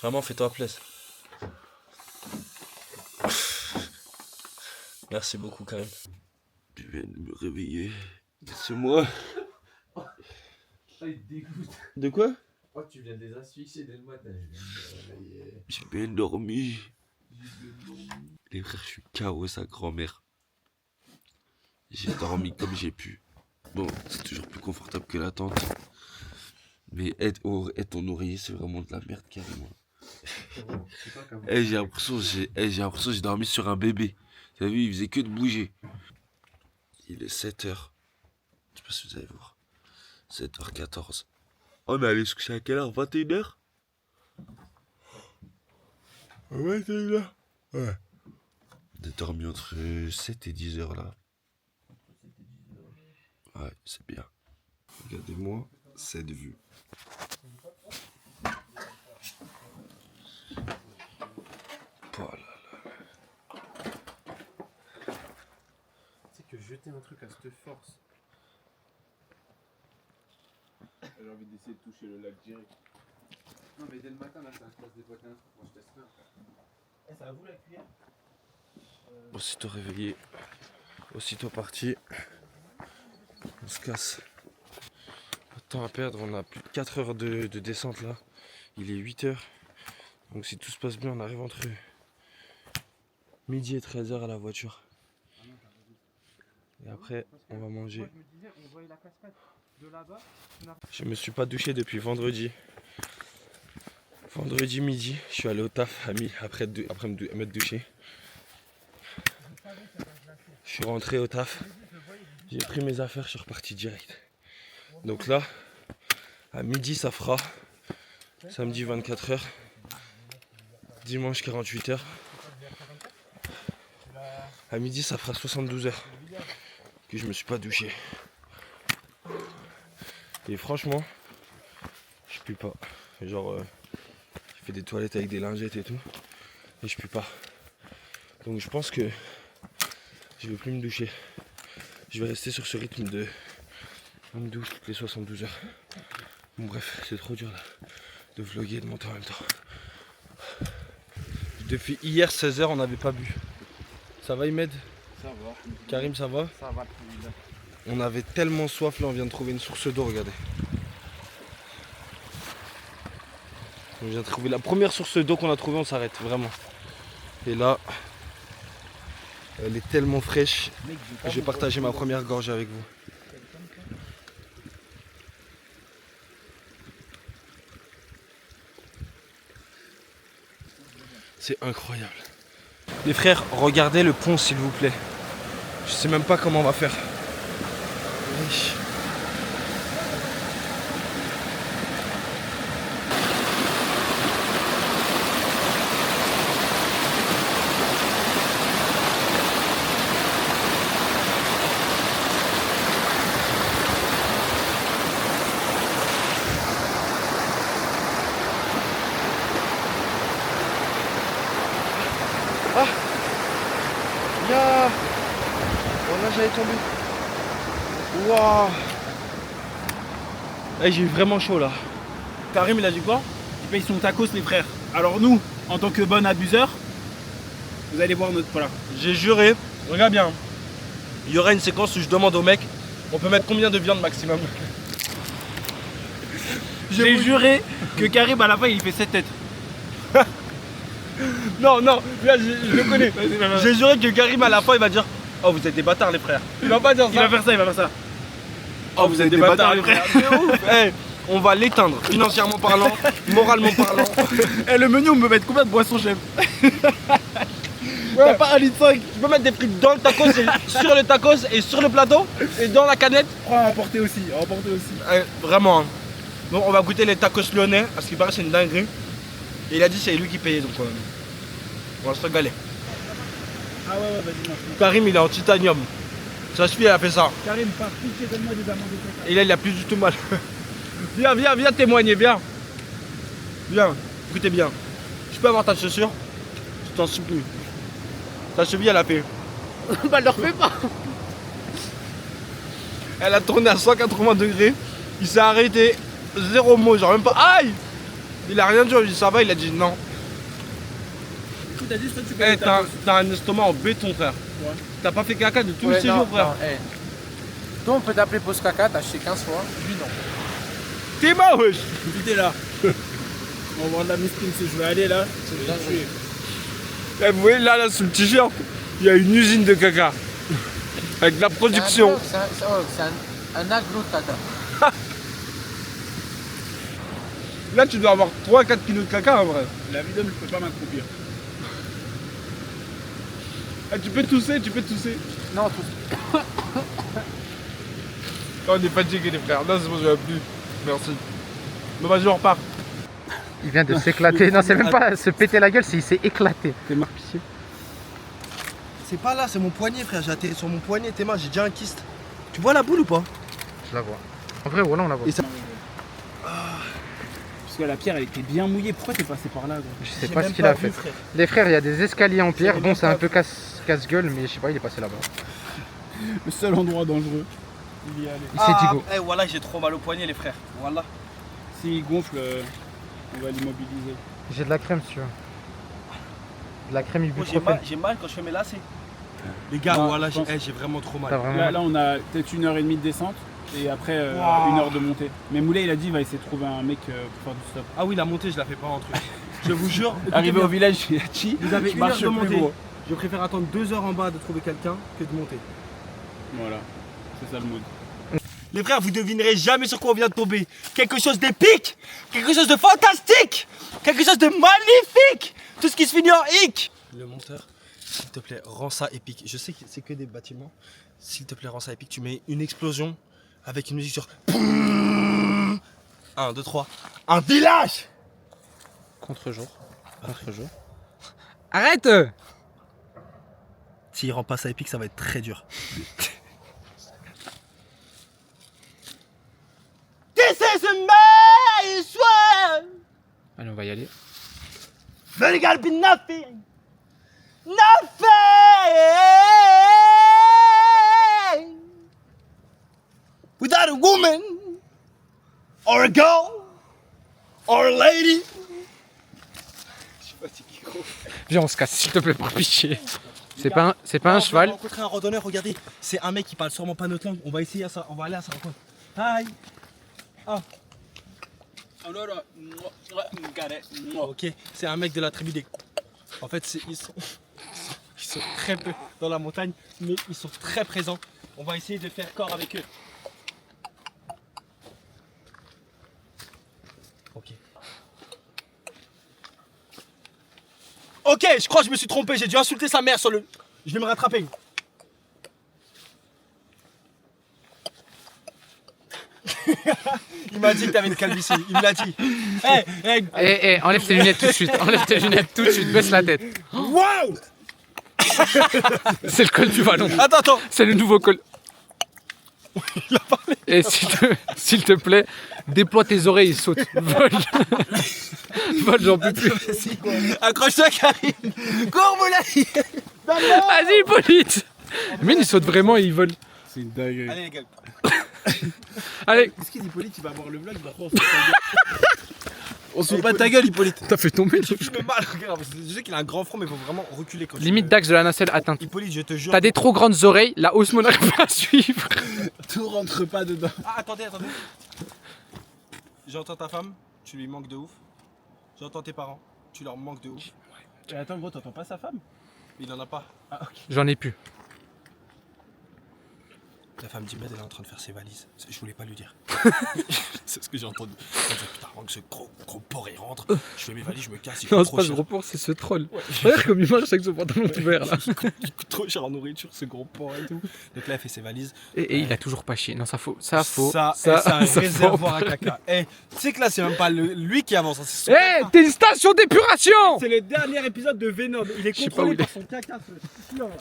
[SPEAKER 2] Vraiment, fais-toi plaisir. Merci beaucoup, Karim. Je viens de me réveiller. C'est moi.
[SPEAKER 7] Ah, il te dégoûte.
[SPEAKER 2] De quoi?
[SPEAKER 7] Oh, tu viens de les asphyxier dès le matin.
[SPEAKER 2] J'ai bien dormi. Les frères, je suis KO sa grand-mère. J'ai dormi comme j'ai pu. Bon, c'est toujours plus confortable que la tente. Mais être ton oreiller, c'est vraiment de la merde carrément. J'ai l'impression que j'ai dormi sur un bébé. T'as vu, il faisait que de bouger. Il est 7h. Je sais pas si vous allez voir. 7h14. On est allé se coucher à quelle heure? 21h? 21h? Ouais. On a dormi entre 7 et 10h là. Ouais, c'est bien. Regardez-moi cette vue. Oh là là.
[SPEAKER 4] C'est que jeter un truc à cette force.
[SPEAKER 5] J'ai envie d'essayer de toucher le lac direct.
[SPEAKER 7] Non, mais dès le matin, là, ça se passe des boîtes à un truc. Moi, je teste rien.
[SPEAKER 5] Eh, ça va vous la cuillère?
[SPEAKER 2] Aussitôt réveillé, aussitôt parti. On se casse. Pas de temps à perdre, on a plus de 4 heures de descente là. Il est 8h. Donc si tout se passe bien, on arrive entre midi et 13h à la voiture. Et après, on va manger.
[SPEAKER 4] Je me disais, on voyait la cascade de là-bas.
[SPEAKER 2] Je me suis pas douché depuis vendredi. Vendredi midi, je suis allé au taf après m'être douché. Je suis rentré au taf. J'ai pris mes affaires, je suis reparti direct. Donc là, à midi ça fera samedi 24h, dimanche 48h. À midi ça fera 72 heures que je me suis pas douché. Et franchement, je pue pas. Genre, j'ai fait des toilettes avec des lingettes et tout. Et je pue pas. Donc je pense que je vais plus me doucher. Je vais rester sur ce rythme de une douche toutes les 72 heures. Bon bref, c'est trop dur là de vlogger et de monter en même temps. Depuis hier 16h on n'avait pas bu. Ça va Imed?
[SPEAKER 5] Ça va.
[SPEAKER 2] Karim ça va?
[SPEAKER 4] Ça va, alhamdoulilah.
[SPEAKER 2] On avait tellement soif là, on vient de trouver une source d'eau, regardez. On vient de trouver la première source d'eau qu'on a trouvée, on s'arrête vraiment. Et là, elle est tellement fraîche. Je vais partager ma première gorgée avec vous. C'est incroyable. Les frères, regardez le pont s'il vous plaît. Je sais même pas comment on va faire. Oui. Ah ya oh là j'allais tomber. Waouh. J'ai eu vraiment chaud là.
[SPEAKER 5] Karim, il a dit quoi? Il paye son tacos, les frères. Alors nous, en tant que bon abuseur, vous allez voir notre plat.
[SPEAKER 2] J'ai juré, regarde bien. Il y aura une séquence où je demande au mec, on peut mettre combien de viande maximum?
[SPEAKER 5] J'ai juré que Karim, à la fin, il fait 7 têtes.
[SPEAKER 2] Non, là je le connais. J'ai juré que Karim à la fin il va dire, oh vous êtes des bâtards les frères. Il va pas dire ça.
[SPEAKER 5] Il va faire ça, il va faire ça.
[SPEAKER 2] Oh vous êtes des bâtards les frères. Hey, on va l'éteindre, financièrement parlant, moralement parlant.
[SPEAKER 5] Eh, le menu, on peut mettre combien de boissons, chef?
[SPEAKER 2] T'as pas 1,5 litre. Je peux mettre des frites dans le tacos, et sur le tacos et sur le plateau et dans la canette.
[SPEAKER 5] Prends à emporter aussi,
[SPEAKER 2] Vraiment. Hein.
[SPEAKER 1] Bon, on va goûter les tacos lyonnais, parce qu'il paraît que c'est une dinguerie. Et il a dit que c'est lui qui payait, donc on va se régaler.
[SPEAKER 5] Ah ouais, vas-y, mange.
[SPEAKER 1] Karim, il est en titanium. Sa fille, elle a fait ça.
[SPEAKER 5] Karim, par pitié, donne-moi des amandes de caca.
[SPEAKER 1] Et là, il a plus du tout mal. viens témoigner, viens. Viens, écoutez bien. Je peux avoir ta chaussure? Je t'en supplie. Ta cheville, elle a fait.
[SPEAKER 4] Bah, leur fais pas.
[SPEAKER 1] Elle a tourné à 180 degrés. Il s'est arrêté. Zéro mot, genre même pas. Aïe! Il a rien dit, on lui dit ça va, il a dit non.
[SPEAKER 5] Écoute, t'as dit, toi, tu
[SPEAKER 1] Eh,
[SPEAKER 5] payes
[SPEAKER 1] t'as un estomac en béton, frère.
[SPEAKER 5] Ouais.
[SPEAKER 1] T'as pas fait caca de tout le séjour, frère.
[SPEAKER 4] Toi, on peut t'appeler pause caca, t'as acheté 15 fois. Lui, non.
[SPEAKER 1] T'es mort, wesh!
[SPEAKER 5] Écoutez là. On va voir de la miskin si je vais aller là. C'est déjà tué.
[SPEAKER 1] Eh, vous voyez là, sous le t-shirt, il y a une usine de caca. Avec de la production.
[SPEAKER 4] C'est un aglo de caca.
[SPEAKER 1] Là, tu dois avoir 3-4 kilos de caca en vrai.
[SPEAKER 5] La vie d'homme, je peux pas m'accroupir.
[SPEAKER 1] Eh, tu peux tousser.
[SPEAKER 4] Non, tout.
[SPEAKER 1] On est fatigués, les frères. Là, c'est bon, je vais plus. Merci. Bon, vas-y, on repart.
[SPEAKER 4] Il vient de s'éclater. Non, c'est même pas se péter la gueule, c'est il s'est éclaté.
[SPEAKER 1] T'es marpillé. C'est pas là, c'est mon poignet, frère. J'ai atterri sur mon poignet, tes mains, j'ai déjà un kyste. Tu vois la boule ou pas?
[SPEAKER 4] Je la vois. En vrai, voilà, on la voit.
[SPEAKER 1] Et ça-
[SPEAKER 5] Parce que la pierre, elle était bien mouillée. Pourquoi t'es passé par là, gros?
[SPEAKER 4] Je sais
[SPEAKER 1] J'ai
[SPEAKER 4] pas ce
[SPEAKER 1] même
[SPEAKER 4] qu'il a
[SPEAKER 1] vu,
[SPEAKER 4] fait.
[SPEAKER 1] frère.
[SPEAKER 4] Les frères, il y a des escaliers en pierre.
[SPEAKER 1] J'ai
[SPEAKER 4] Bon,
[SPEAKER 1] même
[SPEAKER 4] c'est un
[SPEAKER 1] pas
[SPEAKER 4] peu casse-gueule, mais je sais pas, il est passé là-bas.
[SPEAKER 5] Le seul endroit dangereux. Il y est allé.
[SPEAKER 4] Il s'est dit go.
[SPEAKER 1] Eh, voilà, j'ai trop mal au poignet, les frères. Voilà.
[SPEAKER 5] S'il gonfle, on va l'immobiliser.
[SPEAKER 4] J'ai de la crème, si tu veux. De la crème
[SPEAKER 1] Moi,
[SPEAKER 4] ibuprofène.
[SPEAKER 1] j'ai mal quand je fais mes lacets. Les gars,
[SPEAKER 5] Non,
[SPEAKER 1] voilà,
[SPEAKER 5] je pense-
[SPEAKER 1] j'ai vraiment trop mal.
[SPEAKER 4] T'as vraiment
[SPEAKER 5] Là,
[SPEAKER 4] mal.
[SPEAKER 5] là, on a peut-être 1h30 de descente. Et après,
[SPEAKER 1] Wow.
[SPEAKER 5] 1 heure de montée. Mais Moulay, il a dit il va essayer de trouver un mec pour faire du stop.
[SPEAKER 1] Ah oui, la montée, je la fais pas en truc. Je vous jure.
[SPEAKER 5] Arrivé
[SPEAKER 1] écoutez
[SPEAKER 5] au
[SPEAKER 1] bien,
[SPEAKER 5] village, il a dit
[SPEAKER 1] vous avez
[SPEAKER 5] tu
[SPEAKER 1] une heure
[SPEAKER 5] marches
[SPEAKER 1] de
[SPEAKER 5] plus,
[SPEAKER 1] montée.
[SPEAKER 5] gros.
[SPEAKER 1] Je préfère attendre 2 heures en bas de trouver quelqu'un que de monter.
[SPEAKER 5] Voilà, c'est ça le mood.
[SPEAKER 1] Les frères, vous devinerez jamais sur quoi on vient de tomber. Quelque chose d'épique, quelque chose de fantastique, quelque chose de magnifique. Tout ce qui se finit en hic. Le monteur, s'il te plaît, rends ça épique. Je sais que c'est que des bâtiments. S'il te plaît, rends ça épique. Tu mets une explosion avec une musique sur 1, 2, 3. Un village.
[SPEAKER 4] Contre-jour. Contre-jour.
[SPEAKER 1] Arrête. S'il rend pas ça épique, ça va être très dur. This is my swan.
[SPEAKER 4] Allez, on va y aller.
[SPEAKER 1] But it gotta be nothing. Nothing. Without a woman. Or a girl. Or a lady.
[SPEAKER 4] Viens, on se casse, s'il te plaît, par pitié. C'est pas un
[SPEAKER 1] On
[SPEAKER 4] cheval.
[SPEAKER 1] va rencontrer un randonneur, regardez. C'est un mec qui parle sûrement pas notre langue. On va essayer ça. On va aller à sa rencontre. Hi. Ok, c'est un mec de la tribu des. En fait, ils sont très peu dans la montagne, mais ils sont très présents. On va essayer de faire corps avec eux. Ok. Ok, je crois que je me suis trompé. J'ai dû insulter sa mère sur le. Je vais me rattraper. Il m'a dit que t'avais une calvitie. Il me l'a dit.
[SPEAKER 4] Enlève tes lunettes tout de suite. Enlève tes lunettes tout de suite. Baisse la tête.
[SPEAKER 1] Waouh.
[SPEAKER 4] C'est le col du ballon.
[SPEAKER 1] Attends.
[SPEAKER 4] C'est le nouveau col. Et s'il te plaît, déploie tes oreilles et saute. Vole. Vole, j'en peux plus.
[SPEAKER 1] Accroche-toi, Karim. Cours, Moulay.
[SPEAKER 4] Vas-y, Hippolyte. Mais il saute vraiment et il vole.
[SPEAKER 5] C'est une dinguerie.
[SPEAKER 1] Allez, les gars.
[SPEAKER 4] Allez,
[SPEAKER 5] Est-ce qu'il dit Hippolyte, il va voir le vlog, il va croire on se fout pas de ta gueule, Hippolyte.
[SPEAKER 4] t'as fait tomber le truc.
[SPEAKER 1] Je me mal, regarde. parce que Je sais qu'il a un grand front, mais il faut vraiment reculer quand
[SPEAKER 4] Limite d'axe de la nacelle atteinte.
[SPEAKER 1] Hippolyte, je te jure.
[SPEAKER 4] T'as des trop grandes oreilles, la hausse n'arrive pas à suivre.
[SPEAKER 5] Tout rentre pas dedans.
[SPEAKER 1] Ah, attendez. J'entends ta femme, tu lui manques de ouf. J'entends tes parents, tu leur manques de ouf.
[SPEAKER 5] Et attends, gros, t'entends pas sa femme?
[SPEAKER 1] Il en a pas.
[SPEAKER 4] J'en ai plus.
[SPEAKER 1] La femme d'Imed, elle est en train de faire ses valises. Je voulais pas lui dire. C'est ce que j'ai entendu. Elle dit, putain, avant que ce gros porc il rentre, je fais mes valises, je me casse. Il
[SPEAKER 4] Non,
[SPEAKER 1] coûte
[SPEAKER 4] c'est
[SPEAKER 1] trop
[SPEAKER 4] pas ce
[SPEAKER 1] cher.
[SPEAKER 4] gros porc, c'est ce troll. Regarde comme il mange avec son pantalon ouvert là.
[SPEAKER 1] Il coûte trop cher en nourriture, ce gros porc et tout. Donc là, elle fait ses valises.
[SPEAKER 4] Et il a toujours pas chié. Non, ça faut. Ça faut.
[SPEAKER 1] Ça, c'est un
[SPEAKER 4] ça
[SPEAKER 1] réservoir à caca. Eh, tu sais que là, c'est même pas lui qui avance, hein, c'est son
[SPEAKER 4] Eh,
[SPEAKER 1] caca.
[SPEAKER 4] t'es une station d'épuration.
[SPEAKER 1] C'est le dernier épisode de Venom. Il est
[SPEAKER 4] Je sais pas où
[SPEAKER 1] contrôlé
[SPEAKER 4] il est.
[SPEAKER 1] par son caca, ce chien, là.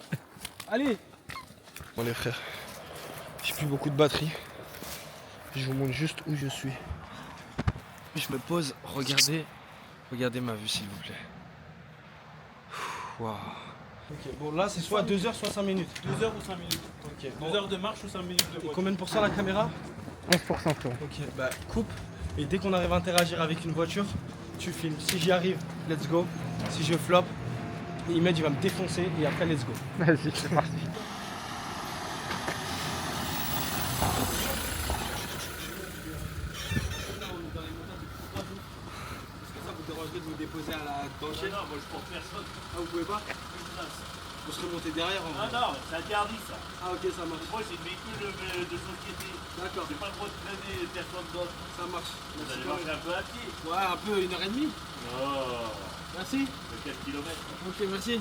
[SPEAKER 1] Allez. Bon les frères, j'ai plus beaucoup de batterie. Je vous montre juste où je suis. Je me pose, regardez ma vue s'il vous plaît. Waouh. Ok, bon là c'est soit 2 heures, soit 5 minutes.
[SPEAKER 5] 2 heures ou 5 minutes.
[SPEAKER 1] Ok.
[SPEAKER 5] 2 heures de marche ou 5 minutes de
[SPEAKER 1] Et
[SPEAKER 5] voiture.
[SPEAKER 1] combien de pourcents la caméra?
[SPEAKER 4] 11% frérot.
[SPEAKER 1] Ok, bah coupe. Et dès qu'on arrive à interagir avec une voiture, tu filmes. Si j'y arrive, let's go. Si je flop, Imed il va me défoncer et après let's go.
[SPEAKER 4] Vas-y, c'est parti.
[SPEAKER 1] Est-ce que ça vous dérangerait de vous déposer à la banquette?
[SPEAKER 5] Non, moi je porte personne.
[SPEAKER 1] Ah vous pouvez pas? Faut se remonter derrière en
[SPEAKER 5] Ah
[SPEAKER 1] vrai.
[SPEAKER 5] non, c'est interdit ça.
[SPEAKER 1] Ah ok ça marche.
[SPEAKER 5] Moi c'est le véhicule de société.
[SPEAKER 1] D'accord,
[SPEAKER 5] J'ai pas le droit de traîner personne d'autre.
[SPEAKER 1] ça marche.
[SPEAKER 5] Vous
[SPEAKER 1] Merci
[SPEAKER 5] allez
[SPEAKER 1] quand
[SPEAKER 5] marcher
[SPEAKER 1] même.
[SPEAKER 5] un peu à pied.
[SPEAKER 1] Ouais, un peu, 1h30.
[SPEAKER 5] Non,
[SPEAKER 1] Merci.
[SPEAKER 5] de 4 km.
[SPEAKER 1] Ok, merci.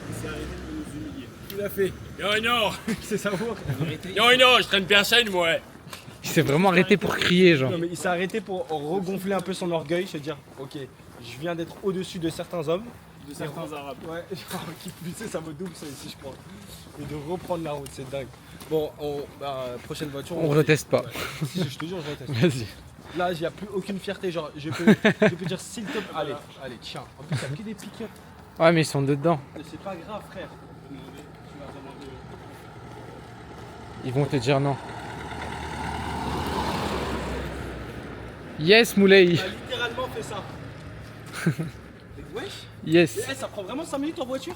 [SPEAKER 5] Il s'est arrêté de nous humilier.
[SPEAKER 1] Il a fait. Non, c'est sa voix.
[SPEAKER 2] Non, je traîne personne, moi.
[SPEAKER 4] Il s'est vraiment arrêté pour crier, genre.
[SPEAKER 1] Non mais il s'est arrêté pour regonfler un peu son orgueil, se dire ok, je viens d'être au-dessus de certains hommes.
[SPEAKER 5] De certains arabes.
[SPEAKER 1] Ouais, genre, qui plus c'est, ça me double ça ici je crois. Et de reprendre la route, c'est dingue. Bon, prochaine voiture.
[SPEAKER 4] On reteste pas.
[SPEAKER 1] Si, je te jure, je reteste.
[SPEAKER 4] Vas-y.
[SPEAKER 1] Là, il n'y a plus aucune fierté, genre je peux dire s'il te plaît. Allez, tiens. En plus, il n'y a que des pick-up.
[SPEAKER 4] Ouais, mais ils sont dedans.
[SPEAKER 1] Mais c'est pas grave, frère.
[SPEAKER 4] Ils vont te dire non. Yes, Moulay.
[SPEAKER 1] Il a littéralement fait ça. Mais wesh,
[SPEAKER 4] Yes.
[SPEAKER 1] ça prend vraiment 5 minutes en voiture?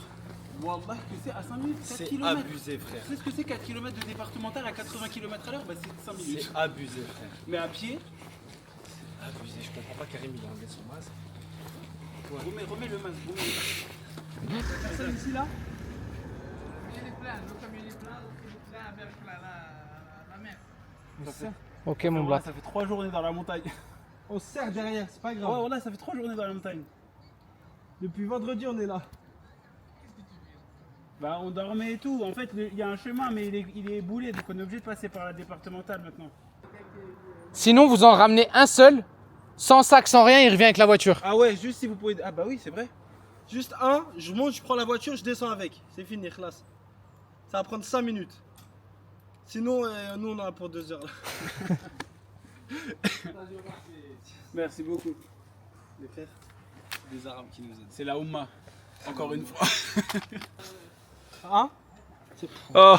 [SPEAKER 5] Wallah que c'est à 5 minutes, 4
[SPEAKER 1] C'est
[SPEAKER 5] km.
[SPEAKER 1] abusé, frère.
[SPEAKER 5] Tu sais ce que c'est 4 km de départemental à 80 km/h? Bah c'est 5 minutes.
[SPEAKER 1] C'est abusé, frère.
[SPEAKER 5] Mais à pied,
[SPEAKER 1] Abusé, je comprends pas Karim, il a enlevé son masque.
[SPEAKER 5] remets le masque. remets le masque.
[SPEAKER 1] Personne ici là?
[SPEAKER 4] Ok, mon blat.
[SPEAKER 5] Ça fait 3 journées dans la montagne.
[SPEAKER 1] On se serre derrière, c'est pas
[SPEAKER 5] Ouais,
[SPEAKER 1] grave.
[SPEAKER 5] voilà, ça fait 3 journées dans la montagne.
[SPEAKER 1] Depuis vendredi, on est là.
[SPEAKER 5] Bah on dormait et tout. En fait, il y a un chemin, mais il est boulé, donc on est obligé de passer par la départementale maintenant.
[SPEAKER 4] Sinon, vous en ramenez un seul, sans sac, sans rien, il revient avec la voiture.
[SPEAKER 1] Ah ouais, juste si vous pouvez. Ah bah oui, c'est vrai. Juste un, je monte, je prends la voiture, je descends avec. C'est fini, classe. Ça va prendre 5 minutes. Sinon, nous on en a pour 2 heures là.
[SPEAKER 5] Merci beaucoup.
[SPEAKER 1] Les frères, des Arabes qui nous aident.
[SPEAKER 5] C'est la Oumma. Encore une fois.
[SPEAKER 1] Hein?
[SPEAKER 3] Oh,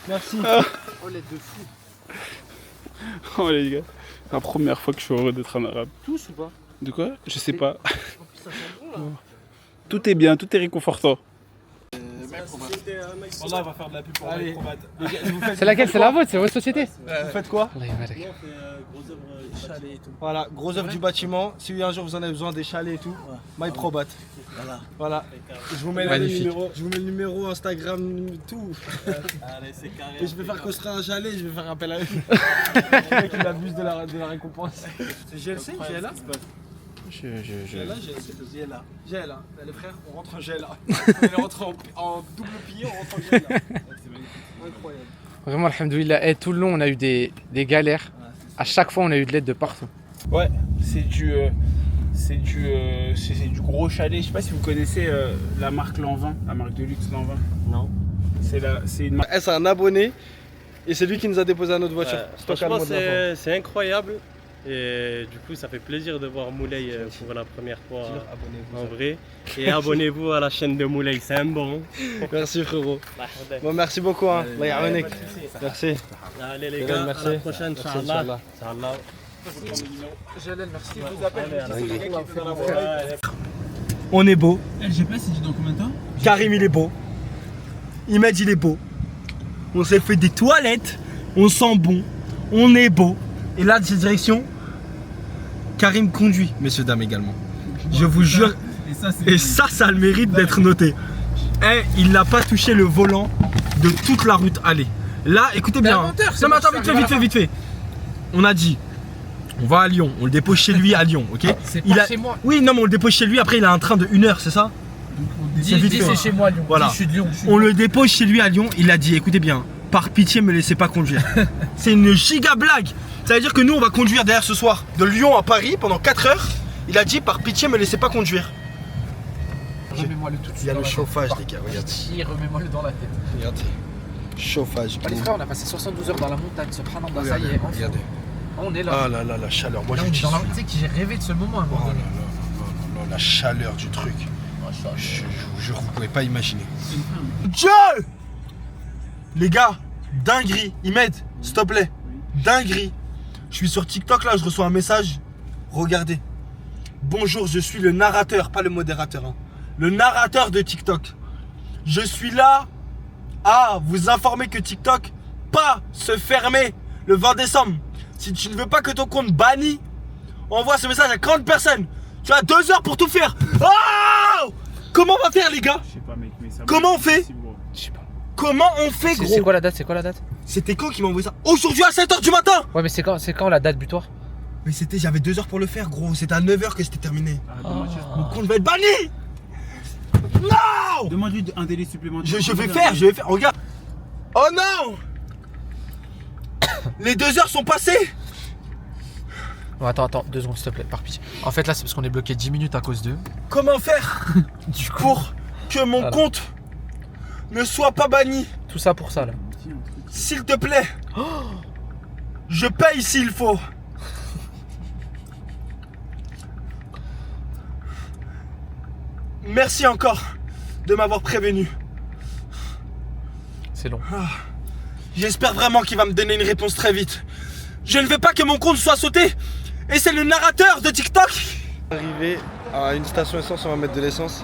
[SPEAKER 1] Merci. Oh, l'aide de fou.
[SPEAKER 3] oh les gars, c'est la première fois que je suis heureux d'être un arabe.
[SPEAKER 1] Tous ou pas?
[SPEAKER 3] De quoi? Je sais pas.
[SPEAKER 1] Ça sent bon là.
[SPEAKER 3] Tout est bien, tout est réconfortant.
[SPEAKER 1] Wallah, on va faire de la pub pour
[SPEAKER 5] Allez.
[SPEAKER 1] Microbat.
[SPEAKER 4] C'est laquelle? C'est la vôtre, c'est votre société.
[SPEAKER 1] Vous faites quoi?
[SPEAKER 4] Allah yabarak.
[SPEAKER 5] Chalet et tout.
[SPEAKER 1] Voilà, gros œuvre du bâtiment. Si un jour vous en avez besoin des chalets et tout, MyProbat. Voilà. Je vous mets le
[SPEAKER 4] Magnifique.
[SPEAKER 1] numéro. Je vous mets le numéro Instagram, tout.
[SPEAKER 5] Allez, c'est carré.
[SPEAKER 1] Et je vais faire construire un chalet, je vais faire appel à eux. Le mec il abuse de la récompense. C'est GLC, GLA GLA, GLA. GLA. Les frères, on rentre en GLA. On rentre en double pillé, on rentre en GLA. Incroyable.
[SPEAKER 4] Vraiment, alhamdoulilah. Tout le long, on a eu des galères. À chaque fois, on a eu de l'aide de partout.
[SPEAKER 5] Ouais, c'est du gros chalet. Je sais pas si vous connaissez la marque Lanvin, la marque de luxe Lanvin.
[SPEAKER 1] Non.
[SPEAKER 5] C'est une marque.
[SPEAKER 1] C'est un abonné et c'est lui qui nous a déposé à notre voiture. Stock
[SPEAKER 8] Franchement,
[SPEAKER 1] allemand de la
[SPEAKER 8] c'est incroyable. Et du coup, ça fait plaisir de voir Moulay pour la première fois
[SPEAKER 1] Abonnez-vous.
[SPEAKER 8] en vrai. Et abonnez-vous à la chaîne de Moulay, c'est un bon.
[SPEAKER 1] Merci frérot. Bon, merci beaucoup. Hein. Allah ya'aounek. Merci.
[SPEAKER 8] Allez les gars,
[SPEAKER 1] Merci.
[SPEAKER 8] à la prochaine,
[SPEAKER 1] Merci,
[SPEAKER 8] Inch'Allah.
[SPEAKER 1] Inch'Allah.
[SPEAKER 4] Jalel, merci.
[SPEAKER 1] On est beau.
[SPEAKER 5] Le GPS, il dit dans combien de temps?
[SPEAKER 1] Karim il est beau. Imed il est beau. On s'est fait des toilettes. On sent bon. On est beau. Et là, de cette direction, Karim conduit, messieurs, dames également. Je vous jure.
[SPEAKER 5] Et ça,
[SPEAKER 1] Et ça a le mérite d'être noté. Eh, il n'a pas touché le volant de toute la route aller. Là, écoutez bien. Non mais attends, vite fait. On a dit, on va à Lyon, on le dépose chez lui à Lyon, ok?
[SPEAKER 4] C'est
[SPEAKER 1] Il
[SPEAKER 4] pas
[SPEAKER 1] a...
[SPEAKER 4] chez moi.
[SPEAKER 1] Oui, non mais on le dépose chez lui, après il a un train de 1 heure, c'est ça?
[SPEAKER 4] Dis
[SPEAKER 1] vite fait.
[SPEAKER 4] c'est chez moi, Lyon.
[SPEAKER 1] Voilà.
[SPEAKER 4] Dis, je suis de Lyon.
[SPEAKER 1] On le dépose chez lui à Lyon, il a dit, écoutez bien, par pitié me laissez pas conduire. C'est une giga blague. Ça veut dire que nous on va conduire derrière ce soir de Lyon à Paris pendant 4 heures. Il a dit par pitié me laissez pas conduire.
[SPEAKER 4] Remets-moi le tout de suite.
[SPEAKER 1] Il y a
[SPEAKER 4] dans
[SPEAKER 1] le
[SPEAKER 4] la
[SPEAKER 1] chauffage
[SPEAKER 4] tête.
[SPEAKER 1] les gars,
[SPEAKER 4] Par
[SPEAKER 1] regarde.
[SPEAKER 4] pitié, remets-moi-le dans la tête.
[SPEAKER 1] Regardez. Chauffage.
[SPEAKER 4] Bah, les frères, on a passé 72 heures dans la montagne, subhanallah, ça y
[SPEAKER 1] Regardez,
[SPEAKER 4] est, enfin.
[SPEAKER 1] regardez.
[SPEAKER 4] On est là.
[SPEAKER 1] Ah là là, la chaleur. Moi
[SPEAKER 4] Là,
[SPEAKER 1] je
[SPEAKER 4] on est
[SPEAKER 1] dis.
[SPEAKER 4] dans la... Tu sais que j'ai rêvé de ce moment à un
[SPEAKER 1] Oh
[SPEAKER 4] moment
[SPEAKER 1] là là
[SPEAKER 4] donné.
[SPEAKER 1] là là, la chaleur du truc. Je vous jure, vous pouvez pas imaginer. Dieu! Les gars, dinguerie. Ahmed, s'il te plaît. Dinguerie. Je suis sur TikTok là, je reçois un message. Regardez. Bonjour, je suis le narrateur, pas le modérateur. Hein. Le narrateur de TikTok. Je suis là à vous informer que TikTok pas se fermer le 20 décembre. Si tu ne veux pas que ton compte banni, envoie ce message à 40 personnes. Tu as 2 heures pour tout faire. Oh! Comment on va faire les gars?
[SPEAKER 5] Je sais pas, mec, mais ça.
[SPEAKER 1] Comment on fait?
[SPEAKER 5] possible, gros.
[SPEAKER 4] Je sais pas.
[SPEAKER 1] Comment on fait
[SPEAKER 4] C'est
[SPEAKER 1] gros?
[SPEAKER 4] quoi la date? C'est quoi la date?
[SPEAKER 1] C'était quand qui m'a envoyé ça? Aujourd'hui à 7h du matin.
[SPEAKER 4] Ouais, mais c'est quand la date butoir?
[SPEAKER 1] Mais c'était, j'avais 2 heures pour le faire gros. C'était à 9h que c'était terminé.
[SPEAKER 5] Ah, dommage.
[SPEAKER 1] Mon compte va être banni. Non!
[SPEAKER 5] Demande-lui un délai supplémentaire.
[SPEAKER 1] Je vais faire, regarde. Oh non! Les 2 heures sont passées.
[SPEAKER 4] Non, attends, 2 secondes s'il te plaît, par pitié. En fait là c'est parce qu'on est bloqué 10 minutes à cause d'eux.
[SPEAKER 1] Comment faire
[SPEAKER 4] Du coup,
[SPEAKER 1] pour que mon
[SPEAKER 4] Voilà.
[SPEAKER 1] compte ne soit pas banni?
[SPEAKER 4] tout ça pour ça là.
[SPEAKER 1] S'il te plaît. Je paye s'il faut. Merci encore de m'avoir prévenu.
[SPEAKER 4] C'est long.
[SPEAKER 1] J'espère vraiment qu'il va me donner une réponse très vite. Je ne veux pas que mon compte soit sauté. Et c'est le narrateur de TikTok. Arrivé à une station essence, on va mettre de l'essence.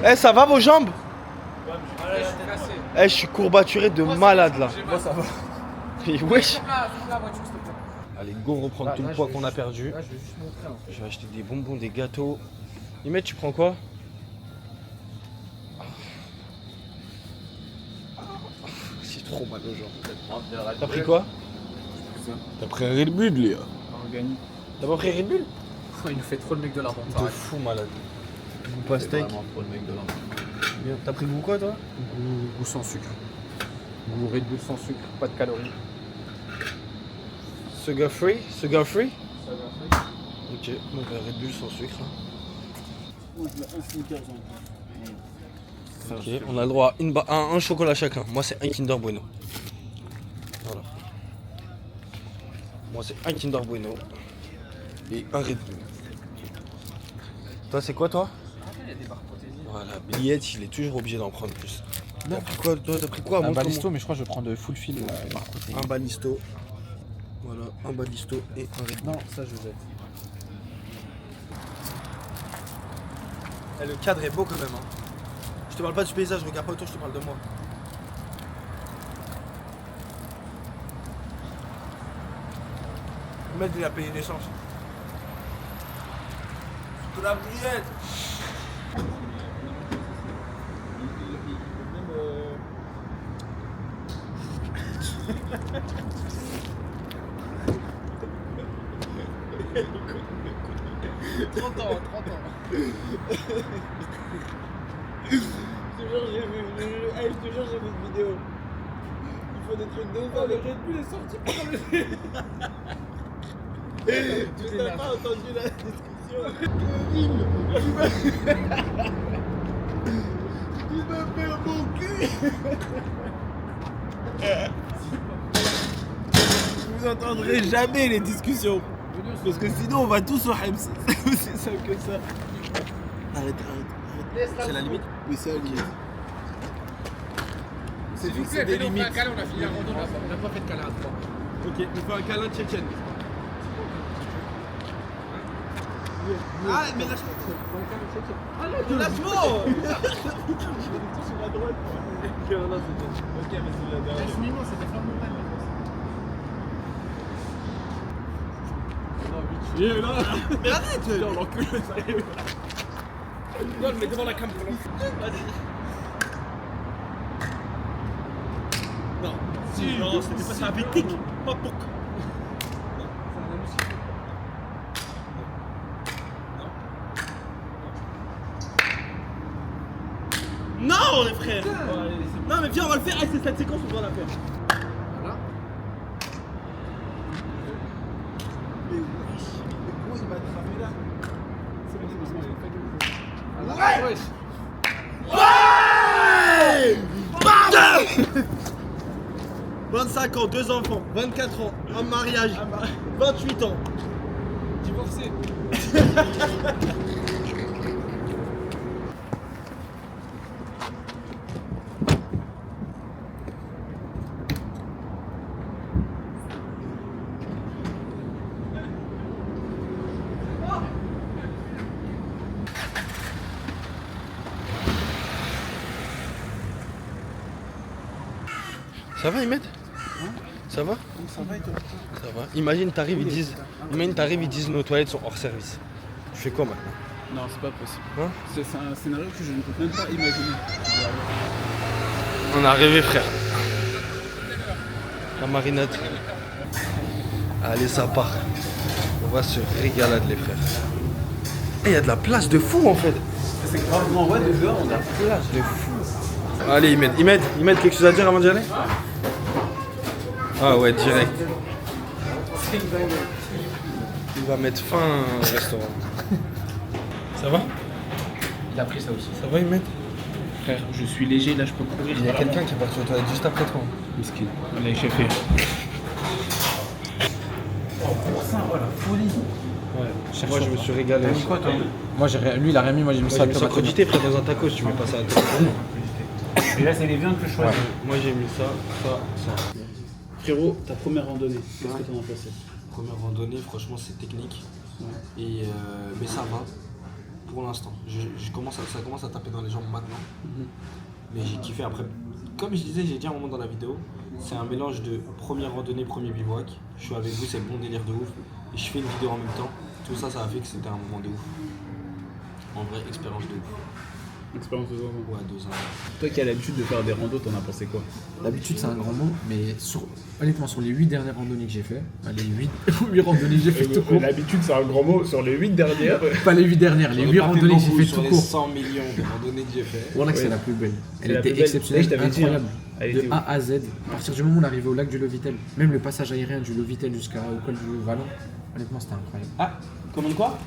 [SPEAKER 1] Eh, ça va vos jambes? Eh, je suis courbaturé de malade là. Moi ça va. Et wesh. Allez, go, on reprend tout le poids qu'on a perdu.
[SPEAKER 4] Là je vais juste montrer.
[SPEAKER 1] Je vais acheter des bonbons, des gâteaux. Imet, tu prends quoi? C'est trop mal aux jambes. T'as pris quoi?
[SPEAKER 3] T'as pris un Red Bull, les gars.
[SPEAKER 5] Organique.
[SPEAKER 1] T'as pas pris Red Bull?
[SPEAKER 4] Il nous fait trop le mec de la vente.
[SPEAKER 1] De fou malade. Goût pastèque. Bien. T'as pris goût quoi toi?
[SPEAKER 4] Goût sans sucre. Goût Red Bull sans sucre, pas de calories.
[SPEAKER 1] Sugar free? Sugar free? Ok, donc Red Bull sans sucre. Ok, on a le droit à un chocolat chacun. Moi c'est un Kinder Bueno. Voilà. Moi c'est un Kinder Bueno et un Red Bull. Toi c'est quoi toi? Voilà, Billette, il est toujours obligé d'en prendre plus. T'as pris quoi toi? T'as pris quoi?
[SPEAKER 4] Un
[SPEAKER 1] Montre-moi.
[SPEAKER 4] balisto, mais je crois que je vais prendre full fil.
[SPEAKER 1] Un balisto. Voilà, un balisto et un Red Bull.
[SPEAKER 4] Non, ça je jette.
[SPEAKER 1] Eh, le cadre est beau quand même. Hein. Je te parle pas du paysage, regarde pas autour, je te parle de moi. Le mec il a payé l'essence. De la brillette.
[SPEAKER 6] Vous entendrez jamais les discussions. Parce que sinon on va tous au Hems. C'est simple que ça. Arrête.
[SPEAKER 1] C'est la limite.
[SPEAKER 6] Oui, c'est la limite.
[SPEAKER 4] S'il vous plaît,
[SPEAKER 6] des
[SPEAKER 4] on
[SPEAKER 6] limites.
[SPEAKER 4] fait un câlin, on a fini la rando, on n'a pas fait de câlin à 3.
[SPEAKER 1] Ok, on fait un câlin tchétchène. Ah, mais lâche-moi. Ah non, lâche-moi.
[SPEAKER 4] Cheminement, c'était fin de montagne.
[SPEAKER 1] Mais arrête.
[SPEAKER 6] Non, l'enculé, ça y est.
[SPEAKER 1] Non, je mets devant la caméra. Non, c'était pas ça, avec tic, pas poc. Non, les frères. Non, mais viens, on va le faire. Ah, c'est cette séquence, on doit la faire.
[SPEAKER 4] Voilà.
[SPEAKER 1] Mais wesh, mais gros, il va attraper là. C'est bon, ouais. Bam 25 ans, 2 enfants, 24 ans, un mariage, 28 ans.
[SPEAKER 6] Divorcé.
[SPEAKER 1] Ça va, Imed? Ça va?
[SPEAKER 5] Ça va et toi?
[SPEAKER 1] Ça va. Imagine, t'arrives, ils disent nos toilettes sont hors service. Tu fais quoi maintenant?
[SPEAKER 5] Non, c'est pas possible.
[SPEAKER 1] Hein?
[SPEAKER 5] C'est un scénario que je ne peux même pas imaginer.
[SPEAKER 1] On est arrivé, frère. La marinade. Allez, ça part. On va se régaler, les frères. Il y a de la place de fou en fait.
[SPEAKER 5] C'est gravement ouais, de dehors, on a
[SPEAKER 1] Place de fou. Allez, Imed, quelque chose à dire avant d'y aller? Ah ouais, direct. Il va mettre fin au restaurant. Ça va?
[SPEAKER 4] Il a pris ça aussi.
[SPEAKER 1] Ça va, Imed?
[SPEAKER 5] Frère, je suis léger, là je peux courir.
[SPEAKER 1] Il y a quelqu'un qui est parti aux toilettes juste après toi.
[SPEAKER 5] Miskin. On l'a échappé. Oh, pour ça, oh la folie.
[SPEAKER 1] Ouais. Moi, je me suis régalé.
[SPEAKER 5] T'as mis quoi toi?
[SPEAKER 4] Moi, lui, il a rien mis, moi, j'ai mis
[SPEAKER 1] Moi, j'ai mis ça crudité, frère, dans un tacos, tu mets pas ça à toi.
[SPEAKER 5] Et là, c'est les viandes que je choisis.
[SPEAKER 1] Moi, j'ai mis ça.
[SPEAKER 5] Frérot, ta première randonnée, qu'est-ce que t'en as passé?
[SPEAKER 2] Première randonnée, franchement, c'est technique. Et, mais ça va pour l'instant. Ça commence à taper dans les jambes maintenant. Mais j'ai kiffé après. Comme je disais, j'ai dit à un moment dans la vidéo, c'est un mélange de première randonnée, premier bivouac. Je suis avec vous, c'est le bon délire de ouf. Et je fais une vidéo en même temps. Tout ça, ça a fait que c'était un moment de ouf. En vrai, expérience de ouf.
[SPEAKER 5] Expérience de zone.
[SPEAKER 2] Ouais, 2 ans.
[SPEAKER 5] Toi qui as l'habitude de faire des randos, t'en as pensé quoi?
[SPEAKER 4] D'habitude, c'est un grand mot, mais honnêtement, sur les 8 dernières randonnées que j'ai fait, les 8 randonnées que j'ai fait tout court.
[SPEAKER 5] L'habitude, c'est un grand mot. Sur les 8 dernières.
[SPEAKER 4] Pas les 8 dernières, les 8 randonnées que j'ai fait
[SPEAKER 2] sur
[SPEAKER 4] tout
[SPEAKER 2] les
[SPEAKER 4] court.
[SPEAKER 2] 100 millions de randonnées que j'ai fait.
[SPEAKER 4] Voilà que c'est la plus belle. Elle
[SPEAKER 5] la
[SPEAKER 4] était
[SPEAKER 5] plus belle.
[SPEAKER 4] exceptionnelle,
[SPEAKER 5] Je t'avais dit,
[SPEAKER 4] incroyable.
[SPEAKER 5] Elle
[SPEAKER 4] De
[SPEAKER 5] était
[SPEAKER 4] A à Z. À partir du moment où on est arrivé au lac du Lovitel, même le passage aérien du Lovitel jusqu'au col du Vallon, honnêtement, c'était incroyable.
[SPEAKER 5] Ah, commande quoi?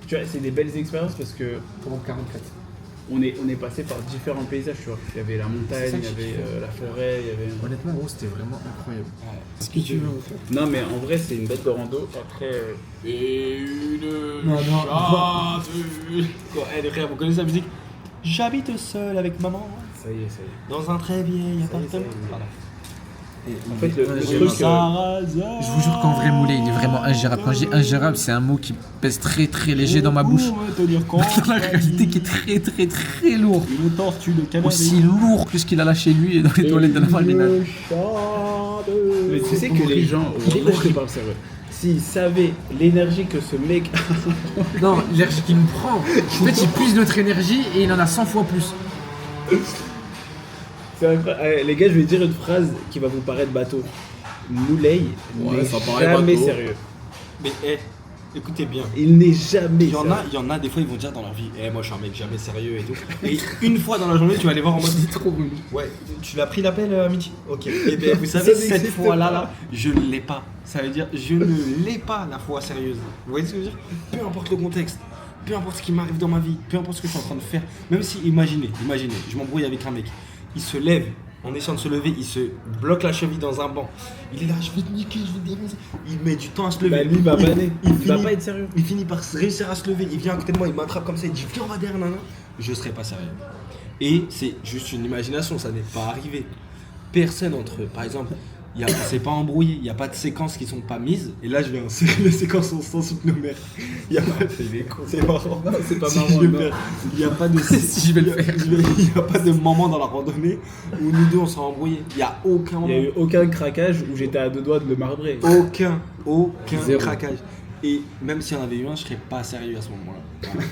[SPEAKER 5] Tu vois, c'est des belles expériences parce que
[SPEAKER 4] Comment 44.
[SPEAKER 5] on est passé par différents paysages, tu vois. Il y avait la montagne,
[SPEAKER 4] ça
[SPEAKER 5] il
[SPEAKER 4] que
[SPEAKER 5] y
[SPEAKER 4] j'ai
[SPEAKER 5] avait
[SPEAKER 4] kiffé.
[SPEAKER 5] la forêt, il y avait...
[SPEAKER 4] Honnêtement, gros, c'était vraiment incroyable.
[SPEAKER 2] Ce que tu veux.
[SPEAKER 5] Non mais en vrai c'est une bête de rando. Après
[SPEAKER 2] Et une
[SPEAKER 4] Non, non.
[SPEAKER 2] chatte. Quoi, les frères, vous connaissez la musique? J'habite seul avec maman
[SPEAKER 5] ça y est.
[SPEAKER 2] dans un très vieil
[SPEAKER 5] Ça y est,
[SPEAKER 2] appartement.
[SPEAKER 5] ça y est.
[SPEAKER 2] Voilà.
[SPEAKER 5] En fait le
[SPEAKER 4] Je
[SPEAKER 5] truc...
[SPEAKER 4] Je vous jure qu'en vrai, Moulay, il est vraiment ingérable. Quand je dis ingérable, c'est un mot qui pèse très très léger dans ma bouche. Dans la réalité, qui est très très très lourd.
[SPEAKER 1] Une tortue de canari.
[SPEAKER 4] Aussi lourd que ce qu'il a lâché lui dans les toilettes de la marinade.
[SPEAKER 5] Mais tu sais que les gens, je te parle sérieux, s'ils savaient l'énergie que ce mec...
[SPEAKER 4] Non, l'énergie qu'il nous prend. En fait, il puise notre énergie et il en a 100 fois plus.
[SPEAKER 5] C'est incroyable. Les gars, je vais dire une phrase qui va vous paraître bateau. Moulay n'est
[SPEAKER 2] ça paraît
[SPEAKER 5] jamais
[SPEAKER 2] bateau.
[SPEAKER 5] sérieux.
[SPEAKER 2] Mais écoutez bien.
[SPEAKER 5] Il n'est jamais
[SPEAKER 2] Il y en a des fois ils vont dire dans leur vie, moi je suis un mec jamais sérieux et tout. Et une fois dans la journée tu vas aller voir en mode
[SPEAKER 4] Trop relou.
[SPEAKER 2] ouais, tu l'as pris l'appel à midi. Ok. Et bien vous savez cette fois là, je ne l'ai pas. Ça veut dire je ne l'ai pas la foi sérieuse. Vous voyez ce que je veux dire? Peu importe le contexte, peu importe ce qui m'arrive dans ma vie, peu importe ce que je suis en train de faire, même si imaginez, je m'embrouille avec un mec, il se lève. En essayant de se lever, il se bloque la cheville dans un banc. Il est là, je vais te niquer, je vais te défoncer. Il met du temps à se lever.
[SPEAKER 5] Bah lui, il va baner. Il va
[SPEAKER 2] finit-
[SPEAKER 5] pas être sérieux.
[SPEAKER 2] Il finit par réussir à se lever, il vient à côté de moi, il m'attrape comme ça, il dit viens on va derrière, nana. Je serai pas sérieux. Et c'est juste une imagination, ça n'est pas arrivé. Personne entre eux, par exemple, c'est pas embrouillé, il n'y a pas de séquences qui sont pas mises. Et là je vais insérer les séquences sans hypnomère. Il y a pas c'est marrant.
[SPEAKER 5] Non, c'est pas
[SPEAKER 2] Si
[SPEAKER 5] marrant.
[SPEAKER 2] je vais le
[SPEAKER 5] non.
[SPEAKER 2] faire, il n'y a pas de
[SPEAKER 4] Si je vais le faire.
[SPEAKER 2] Il n'y a pas de moment dans la randonnée où nous deux on s'est embrouillés. Il n'y a aucun
[SPEAKER 5] Il
[SPEAKER 2] moment.
[SPEAKER 5] n'y a eu aucun craquage où j'étais à 2 doigts de le marbrer.
[SPEAKER 2] Aucun
[SPEAKER 4] Zéro.
[SPEAKER 2] craquage. Et même s'il y en avait eu un, je serais pas sérieux à ce moment-là. Voilà.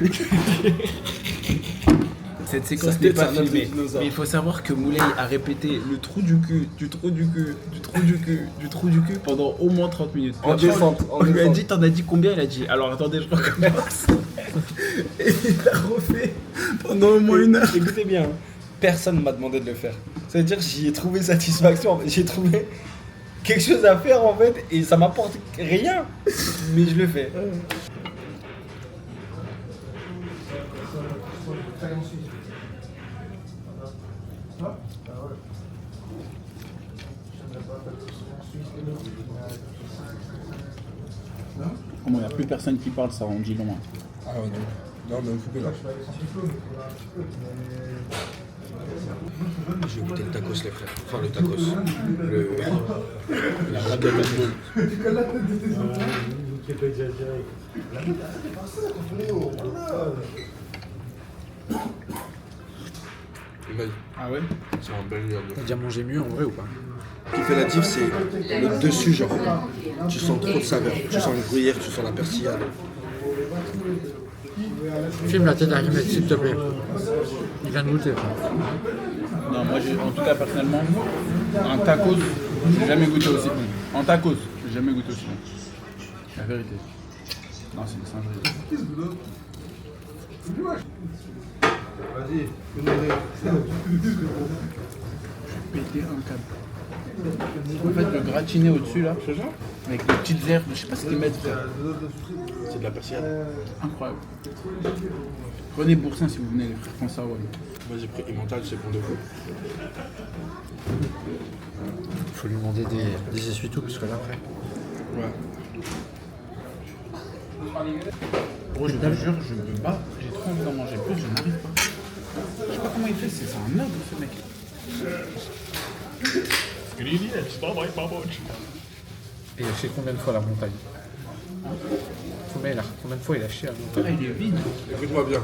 [SPEAKER 5] Cette séquence
[SPEAKER 1] Ça,
[SPEAKER 5] n'est
[SPEAKER 1] c'est
[SPEAKER 5] pas
[SPEAKER 1] un autre
[SPEAKER 5] filmée.
[SPEAKER 1] dinosaure.
[SPEAKER 5] Mais il faut savoir que Moulay a répété le trou du cul, du trou du cul, du trou du cul, du trou du cul pendant au moins 30 minutes.
[SPEAKER 1] En
[SPEAKER 5] Après,
[SPEAKER 1] descente,
[SPEAKER 5] on lui a dit, t'en as dit combien? Il a dit, alors attendez, je recommence. Et il a refait pendant au moins 1 heure.
[SPEAKER 1] Écoutez bien, personne ne m'a demandé de le faire. C'est-à-dire j'y ai trouvé satisfaction, en fait. J'ai trouvé quelque chose à faire en fait et ça m'apporte rien. Mais je le fais.
[SPEAKER 5] Comment il n'y a plus personne qui parle, ça en dit long.
[SPEAKER 2] Ah ouais, non, mais coupez là. J'ai goûté le tacos, les frères. Enfin, le tacos. La raclette à
[SPEAKER 5] Ah ouais?
[SPEAKER 2] c'est un bel lieu.
[SPEAKER 4] T'as déjà mangé mieux en vrai ou pas?
[SPEAKER 2] Ce qui fait la diff, c'est le dessus, genre. Tu sens trop de saveur. Tu sens le gruyère, tu sens la persillade.
[SPEAKER 4] Filme la tête d'Archimède s'il te plaît. Il vient de goûter.
[SPEAKER 5] Non, moi, en tout cas, personnellement, un tacos, j'ai jamais goûté aussi bon. En tacos, j'ai jamais goûté aussi bon. La vérité. Non, c'est une singerie. Péter un câble. En fait, le gratiné au-dessus là, avec les petites herbes, je sais pas ce qu'ils mettent, frère.
[SPEAKER 2] C'est de la persillade.
[SPEAKER 5] Incroyable. Prenez Boursin si vous venez, les frères François. Ouais.
[SPEAKER 2] Moi, j'ai pris Emmental, c'est bon de coup.
[SPEAKER 4] Faut lui demander des essuie-tout parce que là après.
[SPEAKER 2] Ouais.
[SPEAKER 5] Gros, je te jure, je me bats, j'ai trop envie d'en manger plus, je n'arrive pas. Je sais pas comment il fait, c'est un ogre ce mec.
[SPEAKER 4] Et il a fait combien de fois la montagne? Combien de fois il a chié à la montagne?
[SPEAKER 5] Il est vide.
[SPEAKER 2] Écoute-moi bien.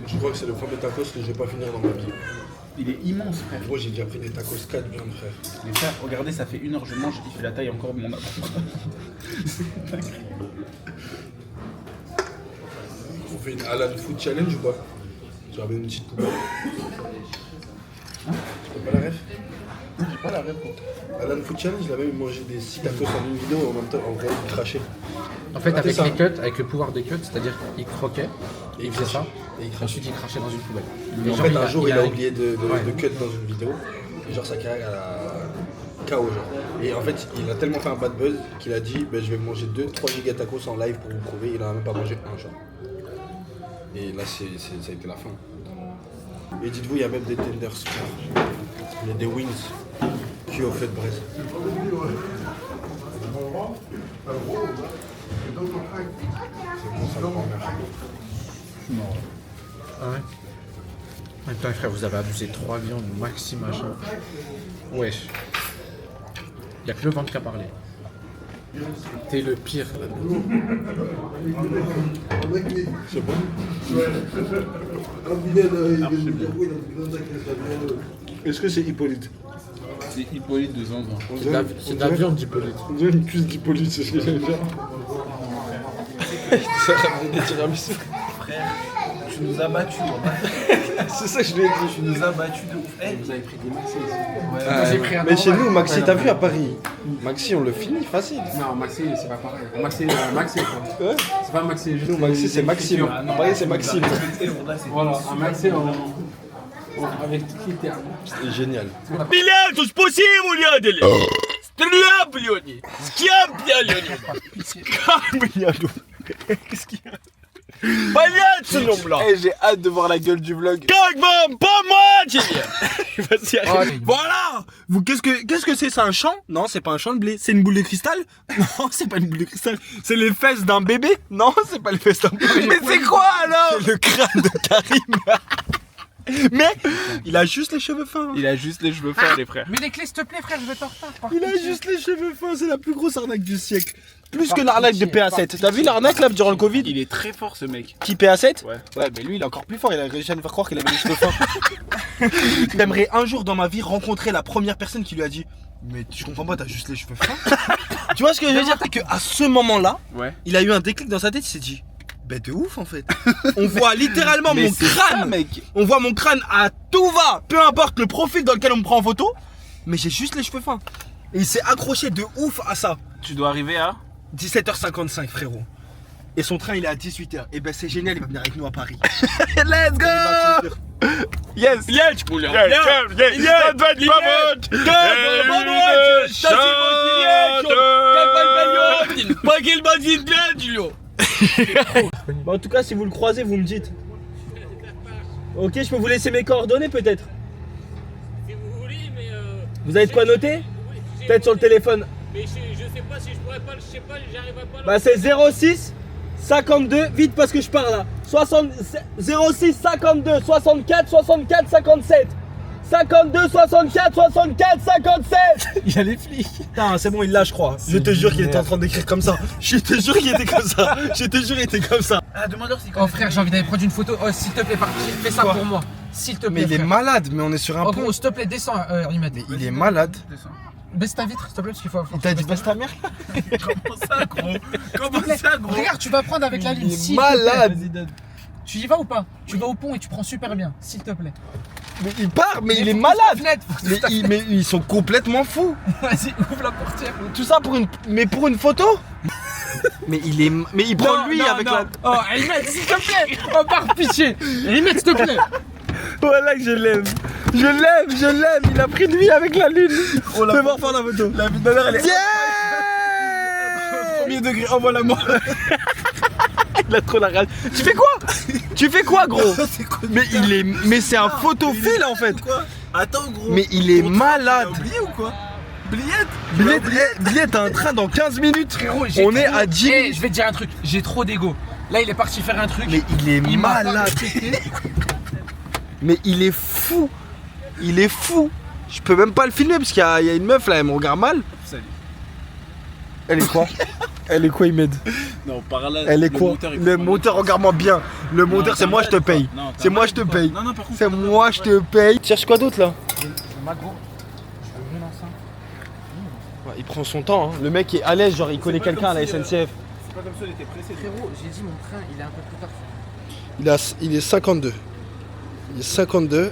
[SPEAKER 2] Je crois que c'est le premier tacos que je vais pas finir dans ma vie.
[SPEAKER 5] Il est immense, frère.
[SPEAKER 2] Gros, j'ai déjà pris des tacos 4 viandes, frère.
[SPEAKER 5] Les frères, regardez, ça fait 1 heure que je mange, il fait la taille encore de mon avant-bras.
[SPEAKER 2] On fait une Alan Food Challenge ou pas? Tu ramènes une petite poubelle. Tu peux pas la ref?
[SPEAKER 5] Non, j'ai pas la réponse.
[SPEAKER 2] Alan Food Challenge, il a même mangé des 6 tacos en une vidéo et en même temps, en vrai, il crachait.
[SPEAKER 4] En fait,
[SPEAKER 2] Ah,
[SPEAKER 4] avec
[SPEAKER 2] c'est ça.
[SPEAKER 4] les cuts, avec le pouvoir des cuts, c'est-à-dire qu'il croquait,
[SPEAKER 2] Et
[SPEAKER 4] il faisait ça,
[SPEAKER 2] Et il crachait.
[SPEAKER 4] ensuite il crachait dans une poubelle.
[SPEAKER 2] Et en fait, un jour, il a oublié de
[SPEAKER 4] Ouais.
[SPEAKER 2] cut dans une vidéo. Et genre, sa carrière, elle a KO, genre. Et en fait, il a tellement fait un bad buzz qu'il a dit je vais manger 2-3 giga tacos en live pour vous prouver. Il en a même pas mangé un, genre. Et là, ça a été la fin. Et dites-vous, il y a même des tenders. Il y a des wings qui ont fait de braise. C'est bon, ça le prend, merde.
[SPEAKER 4] Ah ouais. En même temps, frère, vous avez abusé 3 viandes, maxi machin. Wesh. Y'a que le ventre qui a parlé. T'es le pire là-dedans.
[SPEAKER 2] C'est bon. Est-ce que c'est Hippolyte?
[SPEAKER 5] C'est Hippolyte de Zanzan.
[SPEAKER 4] C'est de la viande d'Hippolyte.
[SPEAKER 2] On dirait une cuisse d'Hippolyte, c'est ce que j'allais dire. Ça ramène des tiramisu.
[SPEAKER 5] Tu nous as battus,
[SPEAKER 2] C'est ça que je lui ai dit.
[SPEAKER 5] tu nous as battus de ouf. Eh,
[SPEAKER 6] Vous avez pris des Maxi ici.
[SPEAKER 4] Moi j'ai pris un
[SPEAKER 2] Mais chez
[SPEAKER 4] normal.
[SPEAKER 2] nous, Maxi, t'as vu à Paris? Maxi, on le finit facile.
[SPEAKER 6] Non, Maxi, c'est pas pareil. Maxi, Maxi quoi.
[SPEAKER 2] Ouais.
[SPEAKER 6] C'est pas Maxi. juste
[SPEAKER 2] Nous, Maxi,
[SPEAKER 6] des
[SPEAKER 2] c'est Maxime.
[SPEAKER 6] écritures.
[SPEAKER 2] À Paris, c'est Maxime.
[SPEAKER 6] Voilà, un Maxi avec toutes les termes.
[SPEAKER 2] C'est génial.
[SPEAKER 9] Билету, спасибо, дядя! Стреляй, блядь! Скям, блядь! Qu'est-ce qu'il y a? Понять, сынок, бля!
[SPEAKER 1] Eh, j'ai hâte de voir la gueule du vlog.
[SPEAKER 9] Как вам помочь? Vas-y, arrête.
[SPEAKER 1] Voilà. Vous, qu'est-ce que c'est? C'est un champ? Non, c'est pas un champ de blé. C'est une boule de cristal? Non, c'est pas une boule de cristal. C'est les fesses d'un bébé? Non, c'est pas les fesses d'un bébé. Mais c'est quoi alors? C'est le crâne de Karim. Mais il a juste les cheveux fins.
[SPEAKER 5] Il a juste les cheveux fins, les frères.
[SPEAKER 4] Mais les clés, s'il te plaît, frère, je vais être en retard.
[SPEAKER 1] Il a juste les cheveux fins. C'est la plus grosse arnaque du siècle. Plus que l'arnaque de PA7. T'as vu l'arnaque là durant le Covid?
[SPEAKER 5] Il est très fort, ce mec.
[SPEAKER 1] Qui PA7?
[SPEAKER 5] Ouais.
[SPEAKER 1] Ouais, mais lui il est encore plus fort. Il a réussi à nous faire croire qu'il avait les cheveux fins. J'aimerais un jour dans ma vie rencontrer la première personne qui lui a dit mais tu comprends pas, t'as juste les cheveux fins. Tu vois ce que je veux dire? C'est qu'à ce moment-là,
[SPEAKER 5] Ouais.
[SPEAKER 1] il a eu un déclic dans sa tête. Il s'est dit Ben de ouf en fait. On voit littéralement
[SPEAKER 6] Mais
[SPEAKER 1] mon
[SPEAKER 6] c'est
[SPEAKER 1] crâne.
[SPEAKER 6] ça, mec.
[SPEAKER 1] On voit mon crâne à tout va. Peu importe le profil dans lequel on me prend en photo. Mais j'ai juste les cheveux fins. Et il s'est accroché de ouf à ça.
[SPEAKER 3] Tu dois arriver à
[SPEAKER 1] 17h55 frérot. Et son train il est à 18h. Et ben c'est génial, il va venir avec nous à Paris.
[SPEAKER 6] Let's go. Yes.
[SPEAKER 9] Yes, Moulin. Pas qu'il benzine bien, Julio.
[SPEAKER 1] Bon, en tout cas, si vous le croisez, vous me dites. Ok, je peux vous laisser mes coordonnées peut-être.
[SPEAKER 8] Si vous voulez, mais
[SPEAKER 1] Vous avez de quoi noter? Peut-être sur le téléphone.
[SPEAKER 8] mais je sais pas si je pourrais pas, je sais pas, j'arriverai pas.
[SPEAKER 1] Bah c'est 06 52, vite parce que je pars là. 06 52 64 64 57. 52 64 64 57.
[SPEAKER 6] Il y a les flics.
[SPEAKER 1] Putain, c'est bon, il l'a, je crois. Je te jure qu'il était en train d'écrire comme ça. Je te jure qu'il était comme ça. Je te jure qu'il était comme ça.
[SPEAKER 5] Ah, demande-leur si
[SPEAKER 4] Oh frère, j'ai envie d'aller prendre une photo. Oh, s'il te plaît, fais ça
[SPEAKER 1] Quoi
[SPEAKER 4] pour moi. S'il te plaît.
[SPEAKER 1] Mais il est
[SPEAKER 4] frère.
[SPEAKER 1] malade, mais on est sur un
[SPEAKER 4] Oh
[SPEAKER 1] pont.
[SPEAKER 4] gros, s'il te plaît, descends, Rimet.
[SPEAKER 1] Mais il est malade.
[SPEAKER 4] Baisse ta vitre, s'il te plaît, parce qu'il faut.
[SPEAKER 1] Il t'a dit baisse ta mère?
[SPEAKER 5] Comment ça, gros? Comment
[SPEAKER 4] S'il te plaît,
[SPEAKER 5] ça, gros?
[SPEAKER 4] regarde, tu vas prendre avec la ligne.
[SPEAKER 1] Il est
[SPEAKER 4] s'il te plaît.
[SPEAKER 1] malade.
[SPEAKER 4] Tu y vas ou pas? Tu vas au pont et tu prends super bien, s'il te plaît.
[SPEAKER 1] Mais il part, mais il est
[SPEAKER 4] faut
[SPEAKER 1] malade.
[SPEAKER 4] que ta fenêtre,
[SPEAKER 1] Mais ils sont complètement fous.
[SPEAKER 4] Vas-y, ouvre la portière.
[SPEAKER 1] Tout ça pour une photo? Mais il prend lui avec la.
[SPEAKER 4] Oh, Rimet, s'il te plaît. Oh, par pitié. Rimet, s'il te plaît.
[SPEAKER 1] Voilà que je l'aime. Je l'aime. Il a pris de lui avec la lune. Fais voir faire la photo. La vie de ma mère, elle est. Premier degré, envoie-la-moi. Il a trop la rage. Tu fais quoi, gros? Mais c'est un photophile en fait.
[SPEAKER 6] Attends, gros.
[SPEAKER 1] Mais il est malade.
[SPEAKER 6] T'as oublié ou quoi? Bliette.
[SPEAKER 1] Billet, t'as un train dans 15 minutes.
[SPEAKER 4] Frérot,
[SPEAKER 1] On est à 10 minutes.
[SPEAKER 4] Je vais te dire un truc, j'ai trop d'ego. Là, il est parti faire un truc.
[SPEAKER 1] Mais il est
[SPEAKER 4] il m'a pas
[SPEAKER 1] malade.
[SPEAKER 4] respecté.
[SPEAKER 1] Mais il est fou. Il est fou. Je peux même pas le filmer parce qu'il y a une meuf là, elle me regarde mal.
[SPEAKER 6] Salut.
[SPEAKER 1] Elle est quoi? Elle est quoi, Imed?
[SPEAKER 6] Non, par là.
[SPEAKER 1] Elle est quoi? Le moteur, regarde-moi bien. Le moteur, c'est moi, je te paye. C'est moi, je te paye.
[SPEAKER 6] Non, par contre.
[SPEAKER 1] C'est moi, je te paye. Tu cherches quoi d'autre là?
[SPEAKER 4] Magro, je veux une enceinte.
[SPEAKER 1] Ouais, il prend son temps, hein. Le mec est à l'aise, genre il connaît quelqu'un à la SNCF.
[SPEAKER 5] C'est pas comme ça, il était pressé.
[SPEAKER 4] Frérot, j'ai dit mon train, il est un peu plus tard.
[SPEAKER 1] Il est 52. Il est 52.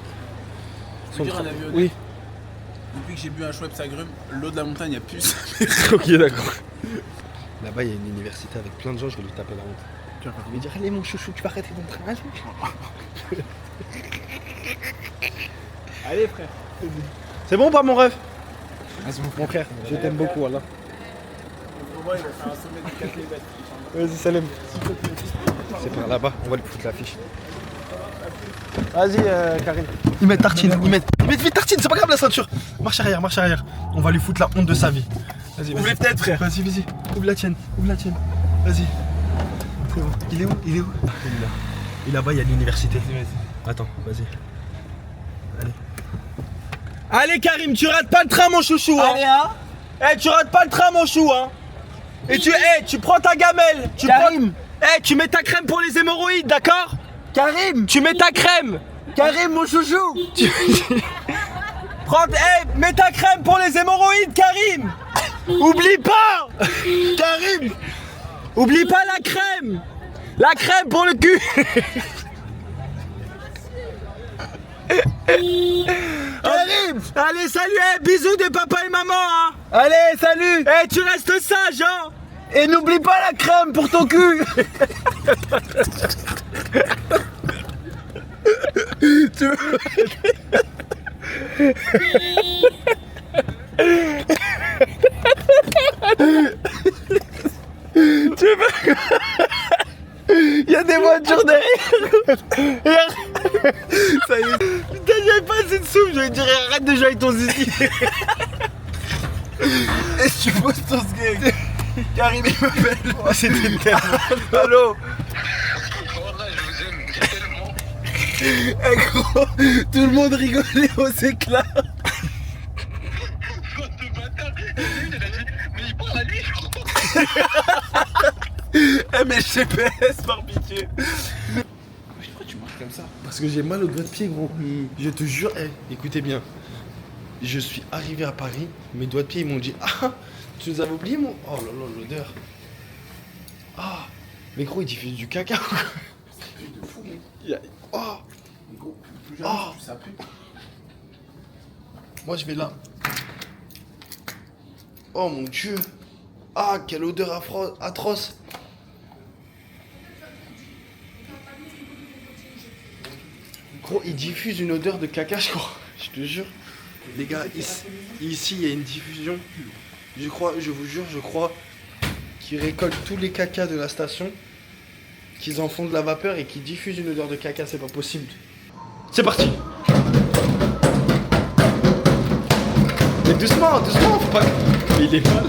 [SPEAKER 6] Je veux dire, un avion.
[SPEAKER 1] Oui.
[SPEAKER 6] Depuis que j'ai bu un Schweppes agrumes, l'eau de la montagne a plus.
[SPEAKER 1] Ok, d'accord. Là-bas, il y a une université avec plein de gens, je vais lui taper la honte. Je vais lui dire, allez mon chouchou, tu vas arrêter ton train.
[SPEAKER 5] Allez, frère.
[SPEAKER 1] C'est bon ou pas mon rêve?
[SPEAKER 4] Vas-y,
[SPEAKER 1] Mon frère, je t'aime beaucoup, voilà.
[SPEAKER 5] Au moins, il va faire un sommet de 4 km.
[SPEAKER 1] Vas-y, Salem. C'est par là-bas, on va lui foutre l'affiche. Vas-y, Karine. Il met tartine, il met vite tartine, c'est pas grave la ceinture. Marche arrière, marche arrière. On va lui foutre la honte de sa vie. Vas-y, vas-y.
[SPEAKER 6] Ouvre les fenêtres, frère.
[SPEAKER 1] Vas-y, vas-y. Ouvre la tienne, ouvre la tienne. Vas-y. C'est bon. Il est où? Il est où? Il est là. Et là-bas, il y a l'université. Attends, vas-y. Allez. Allez, Karim, tu rates pas le train, mon chouchou. Hein.
[SPEAKER 6] Allez, hein.
[SPEAKER 1] Eh, tu rates pas le train, mon chou, hein. Et tu prends ta gamelle.
[SPEAKER 6] Karim.
[SPEAKER 1] Tu mets ta crème pour les hémorroïdes, d'accord?
[SPEAKER 6] Karim.
[SPEAKER 1] Tu mets ta crème.
[SPEAKER 6] Karim, mon chouchou.
[SPEAKER 1] Mets ta crème pour les hémorroïdes, Karim. Oublie pas.
[SPEAKER 6] Karim.
[SPEAKER 1] Oublie pas la crème. La crème pour le cul.
[SPEAKER 6] Karim.
[SPEAKER 1] Allez, salut, bisous de papa et maman, hein.
[SPEAKER 6] Allez, salut.
[SPEAKER 1] Tu restes sage, hein.
[SPEAKER 6] Et n'oublie pas la crème pour ton cul. Il y a des voitures derrière.
[SPEAKER 1] Ça y est. Putain, j'avais pas assez de soupe, je vais dire arrête déjà avec ton zizi.
[SPEAKER 6] Est-ce que tu poses ton sgeg? Karim, il m'appelle.
[SPEAKER 1] Oh, c'était tellement.
[SPEAKER 6] Allô.
[SPEAKER 1] Eh gros, tout le monde rigolait aux éclats.
[SPEAKER 6] Mais GPS par pitié.
[SPEAKER 1] Pourquoi tu marches comme ça? Parce que j'ai mal au doigt de pied, gros. Je te jure, écoutez bien. Je suis arrivé à Paris, mes doigts de pied ils m'ont dit ah, tu nous avais oublié mon. Oh là là, l'odeur. Ah,
[SPEAKER 2] Mais gros, il diffuse du caca. Oh. Oh. Moi, je vais là. Oh mon dieu. Ah, quelle odeur atroce. Gros, il diffuse une odeur de caca, je crois. Je te jure. Les gars, ici, il y a une diffusion. Je vous jure, qu'ils récoltent tous les cacas de la station, qu'ils en font de la vapeur et qu'ils diffusent une odeur de caca, c'est pas possible. C'est parti. Mais doucement, faut pas... Mais il est malade.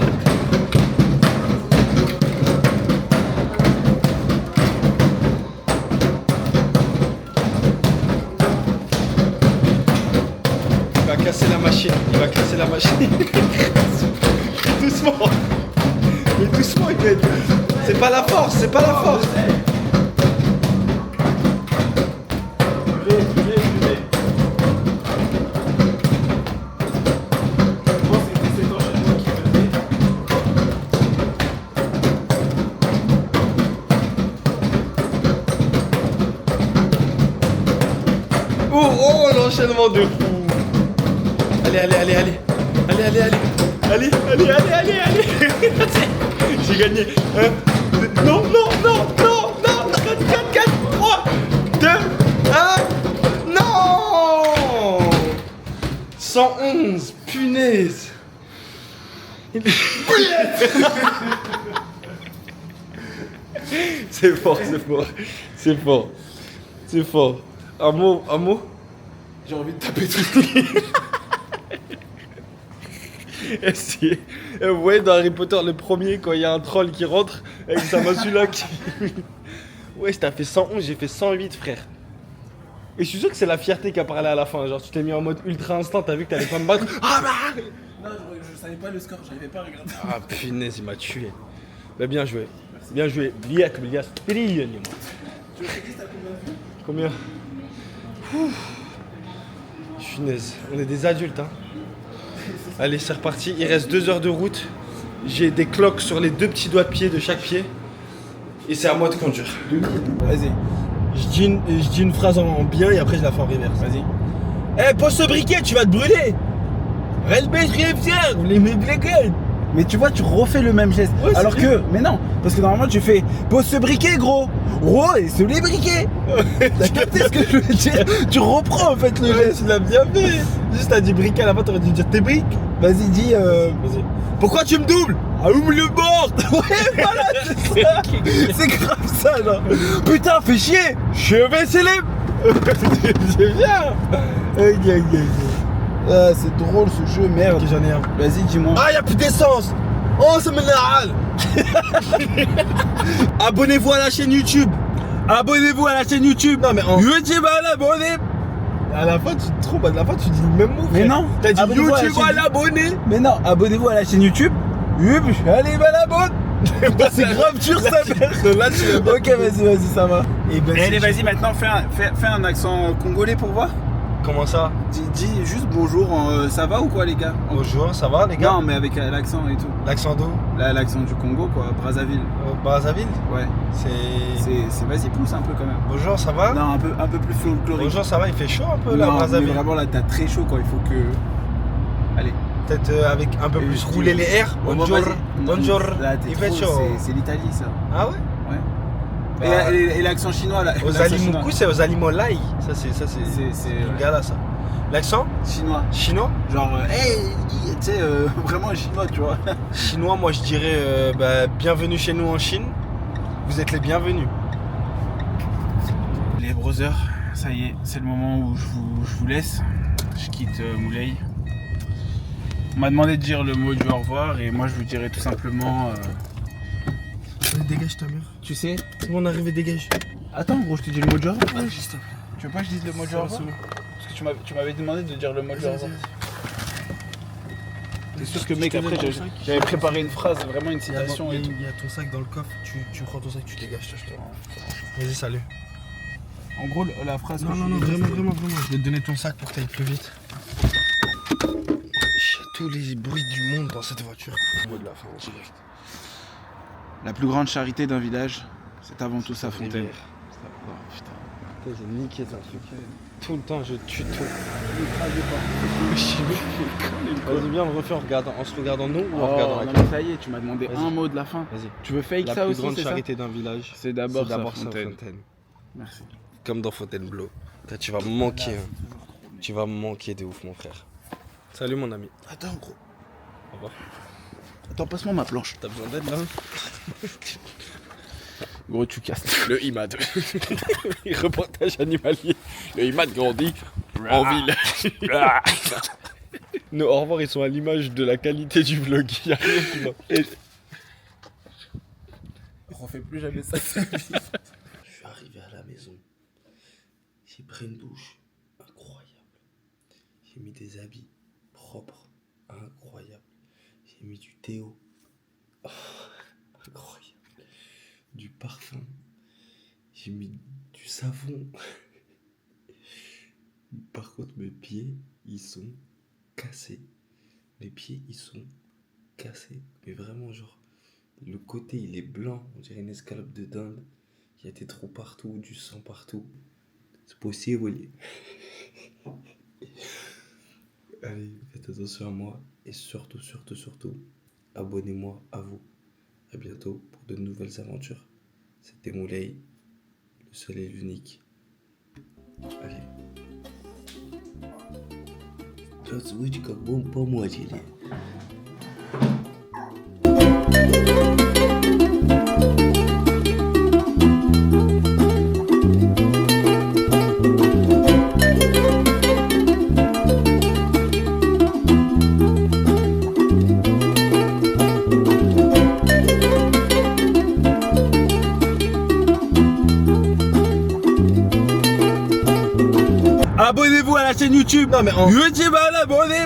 [SPEAKER 2] Il va casser la machine. Doucement. Mais doucement, il être... C'est pas la force. Oh, l'enchaînement de fou. Allez. J'ai gagné. Non. 4, 3, 2, 1. Non. 111. Punaise. C'est fort. Un mot. J'ai envie de taper tout le monde. Vous voyez dans Harry Potter le premier quand il y a un troll qui rentre avec sa massue-là qui... Ouais, t'as fait 111, j'ai fait 108 frère. Et je suis sûr que c'est la fierté qui a parlé à la fin. Genre tu t'es mis en mode ultra instant, t'as vu que t'allais pas me battre. Ah bah.
[SPEAKER 5] Non, je savais pas le score, j'arrivais pas à regarder.
[SPEAKER 2] Ah punaise, il m'a tué. Bah bien joué. Bien joué. Bliak.
[SPEAKER 5] Tu veux que je te dise t'as combien de vues?
[SPEAKER 2] Combien? Punaise, on est des adultes hein. Allez, c'est reparti, il reste 2 heures de route. J'ai des cloques sur les 2 petits doigts de pied de chaque pied. Et c'est à moi de conduire.
[SPEAKER 1] Vas-y. Je dis une phrase en bien et après je la fais en reverse.
[SPEAKER 5] Vas-y.
[SPEAKER 1] Eh, pose ce briquet, tu vas te brûler.
[SPEAKER 5] Mais tu vois, tu refais le même geste.
[SPEAKER 1] Ouais,
[SPEAKER 5] alors
[SPEAKER 1] c'est
[SPEAKER 5] que, mais non, parce que normalement tu fais pose ce briquet, gros. Et c'est les briquets. T'as capté ce que je veux dire? Tu reprends en fait le geste.
[SPEAKER 1] Tu l'as bien fait. Juste t'as dit briquet à la fin, t'aurais dû dire tes briques.
[SPEAKER 5] Vas-y, dis.
[SPEAKER 1] Vas-y. Pourquoi tu me doubles? Ah, ouvre le bord.
[SPEAKER 5] Ouais, voilà, c'est ça. C'est grave ça, genre. Putain, fais chier.
[SPEAKER 1] Je vais célèbre. C'est bien.
[SPEAKER 5] Ah, c'est drôle ce jeu, merde.
[SPEAKER 1] Ok, j'en ai un.
[SPEAKER 5] Vas-y, dis-moi.
[SPEAKER 1] Ah, y'a plus d'essence. Oh, ça me l'a. Abonnez-vous à la chaîne YouTube. Non, mais en... YouTube à l'abonné. À la fin, tu te trompes. À la fin, tu dis le même mot.
[SPEAKER 5] Mais
[SPEAKER 1] frère.
[SPEAKER 5] non.
[SPEAKER 1] T'as dit
[SPEAKER 5] Abonnez-vous à la
[SPEAKER 1] YouTube à
[SPEAKER 5] chaîne-
[SPEAKER 1] l'abonné.
[SPEAKER 5] Mais non, abonnez-vous à la chaîne YouTube. Allez, balabonne. C'est grave dur ça, merde.
[SPEAKER 1] Là, tu l'as bien.
[SPEAKER 5] Ok, vas-y, ça va.
[SPEAKER 1] Et ben,
[SPEAKER 5] Allez, vas-y, maintenant fais un accent congolais pour voir.
[SPEAKER 1] Comment ça?
[SPEAKER 5] Dis juste bonjour, ça va ou quoi les gars?
[SPEAKER 1] Bonjour, ça va les gars?
[SPEAKER 5] Non, mais avec l'accent et tout.
[SPEAKER 1] L'accent d'où?
[SPEAKER 5] Là, l'accent du Congo quoi, Brazzaville.
[SPEAKER 1] Brazzaville?
[SPEAKER 5] Ouais.
[SPEAKER 1] C'est...
[SPEAKER 5] Vas-y, pousse un peu quand même.
[SPEAKER 1] Bonjour, ça va?
[SPEAKER 5] Non, un peu plus folklorique.
[SPEAKER 1] Bonjour, ça va? Il fait chaud un peu là,
[SPEAKER 5] Non, mais
[SPEAKER 1] Brazzaville?
[SPEAKER 5] vraiment là, t'as très chaud quoi, il faut que... Allez.
[SPEAKER 1] Peut-être avec un peu
[SPEAKER 5] Et
[SPEAKER 1] plus
[SPEAKER 5] je dis-
[SPEAKER 1] rouler les R.
[SPEAKER 5] Bon,
[SPEAKER 1] Bonjour.
[SPEAKER 5] vas-y.
[SPEAKER 1] Bonjour.
[SPEAKER 5] Là, t'es
[SPEAKER 1] Il fait
[SPEAKER 5] trop-
[SPEAKER 1] chaud.
[SPEAKER 5] C'est l'Italie ça.
[SPEAKER 1] Ah ouais?
[SPEAKER 5] Ouais.
[SPEAKER 1] Bah,
[SPEAKER 5] Et l'accent chinois là. l'accent chinois.
[SPEAKER 1] Ozalimuku, c'est Ozalimolai. Ça, c'est
[SPEAKER 5] C'est
[SPEAKER 1] Lingala, ça. L'accent?
[SPEAKER 5] chinois.
[SPEAKER 1] Chinois?
[SPEAKER 5] Genre, hey, tu sais, vraiment chinois, tu vois.
[SPEAKER 1] Chinois, moi je dirais bienvenue chez nous en Chine. Vous êtes les bienvenus.
[SPEAKER 5] Les brothers, ça y est, c'est le moment où je vous laisse. Je quitte Moulay. On m'a demandé de dire le mot du au revoir et moi je vous dirai tout simplement.
[SPEAKER 1] Dégage ta mère.
[SPEAKER 5] Tu sais.
[SPEAKER 1] Mon arrivée, dégage.
[SPEAKER 5] Attends, gros, je te dis le mot du au revoir.
[SPEAKER 1] Ouais, juste.
[SPEAKER 5] Tu veux pas que je dise le mot du au revoir? Parce que tu m'avais demandé de dire le mot du au revoir. T'es sûr que mec, après j'avais préparé une phrase, vraiment une citation et tout.
[SPEAKER 1] Il y a ton sac dans le coffre. Tu prends ton sac, tu dégages. Vas-y, salut.
[SPEAKER 5] En gros, la phrase.
[SPEAKER 1] Non, vraiment. Je vais te donner ton sac pour que t'ailles plus vite. J'ai tous les bruits du monde dans cette voiture. Mot de la fin, direct.
[SPEAKER 5] La plus grande charité d'un village,
[SPEAKER 3] C'est avant tout sa fontaine.
[SPEAKER 2] Oh, putain, j'ai niqué ton truc. Tout le temps, je tue tout. Vas-y, viens, on refait en se regardant nous ou en regardant la
[SPEAKER 3] non,
[SPEAKER 2] carte.
[SPEAKER 3] mais ça y est, tu m'as demandé
[SPEAKER 2] Vas-y.
[SPEAKER 3] un mot de la fin.
[SPEAKER 2] Vas-y.
[SPEAKER 3] Tu veux fake
[SPEAKER 2] La
[SPEAKER 3] ça
[SPEAKER 2] plus
[SPEAKER 3] aussi,
[SPEAKER 2] grande
[SPEAKER 3] c'est ça?
[SPEAKER 2] charité d'un village,
[SPEAKER 3] C'est d'abord
[SPEAKER 2] c'est
[SPEAKER 3] sa
[SPEAKER 2] d'abord sa
[SPEAKER 3] fontaine.
[SPEAKER 2] fontaine.
[SPEAKER 3] Merci.
[SPEAKER 2] Comme dans Fontainebleau. Toi, tu vas me manquer. Hein. Tu vas me manquer de ouf, mon frère. Salut, mon ami.
[SPEAKER 3] Attends, gros.
[SPEAKER 2] Au revoir.
[SPEAKER 3] Attends, passe-moi ma planche.
[SPEAKER 2] T'as besoin d'aide là?
[SPEAKER 3] Gros, tu casses.
[SPEAKER 2] Le IMAD. Reportage animalier. Le IMAD grandit en ville. Nos au revoir, ils sont à l'image de la qualité du vlog. Il y a rien qui va.
[SPEAKER 6] On refait plus jamais ça.
[SPEAKER 2] Je suis arrivé à la maison. J'ai pris une douche. Incroyable. J'ai mis des habits propres. Incroyable. J'ai mis du déo. Oh, incroyable. Du parfum. J'ai mis du savon. Par contre, mes pieds, ils sont cassés. Mes pieds, ils sont cassés. Mais vraiment, genre, le côté, il est blanc. On dirait une escalope de dinde. Il y a des trous partout, du sang partout. C'est possible. Allez, faites attention à moi. Et surtout, abonnez-moi à vous. À bientôt pour de nouvelles aventures. C'était Moulay, le seul et l'unique. Allez. Toi, tu comme bon pour moi, j'ai dit.
[SPEAKER 9] Abonnez-vous à la chaîne YouTube. Non mais YouTube à l'abonné.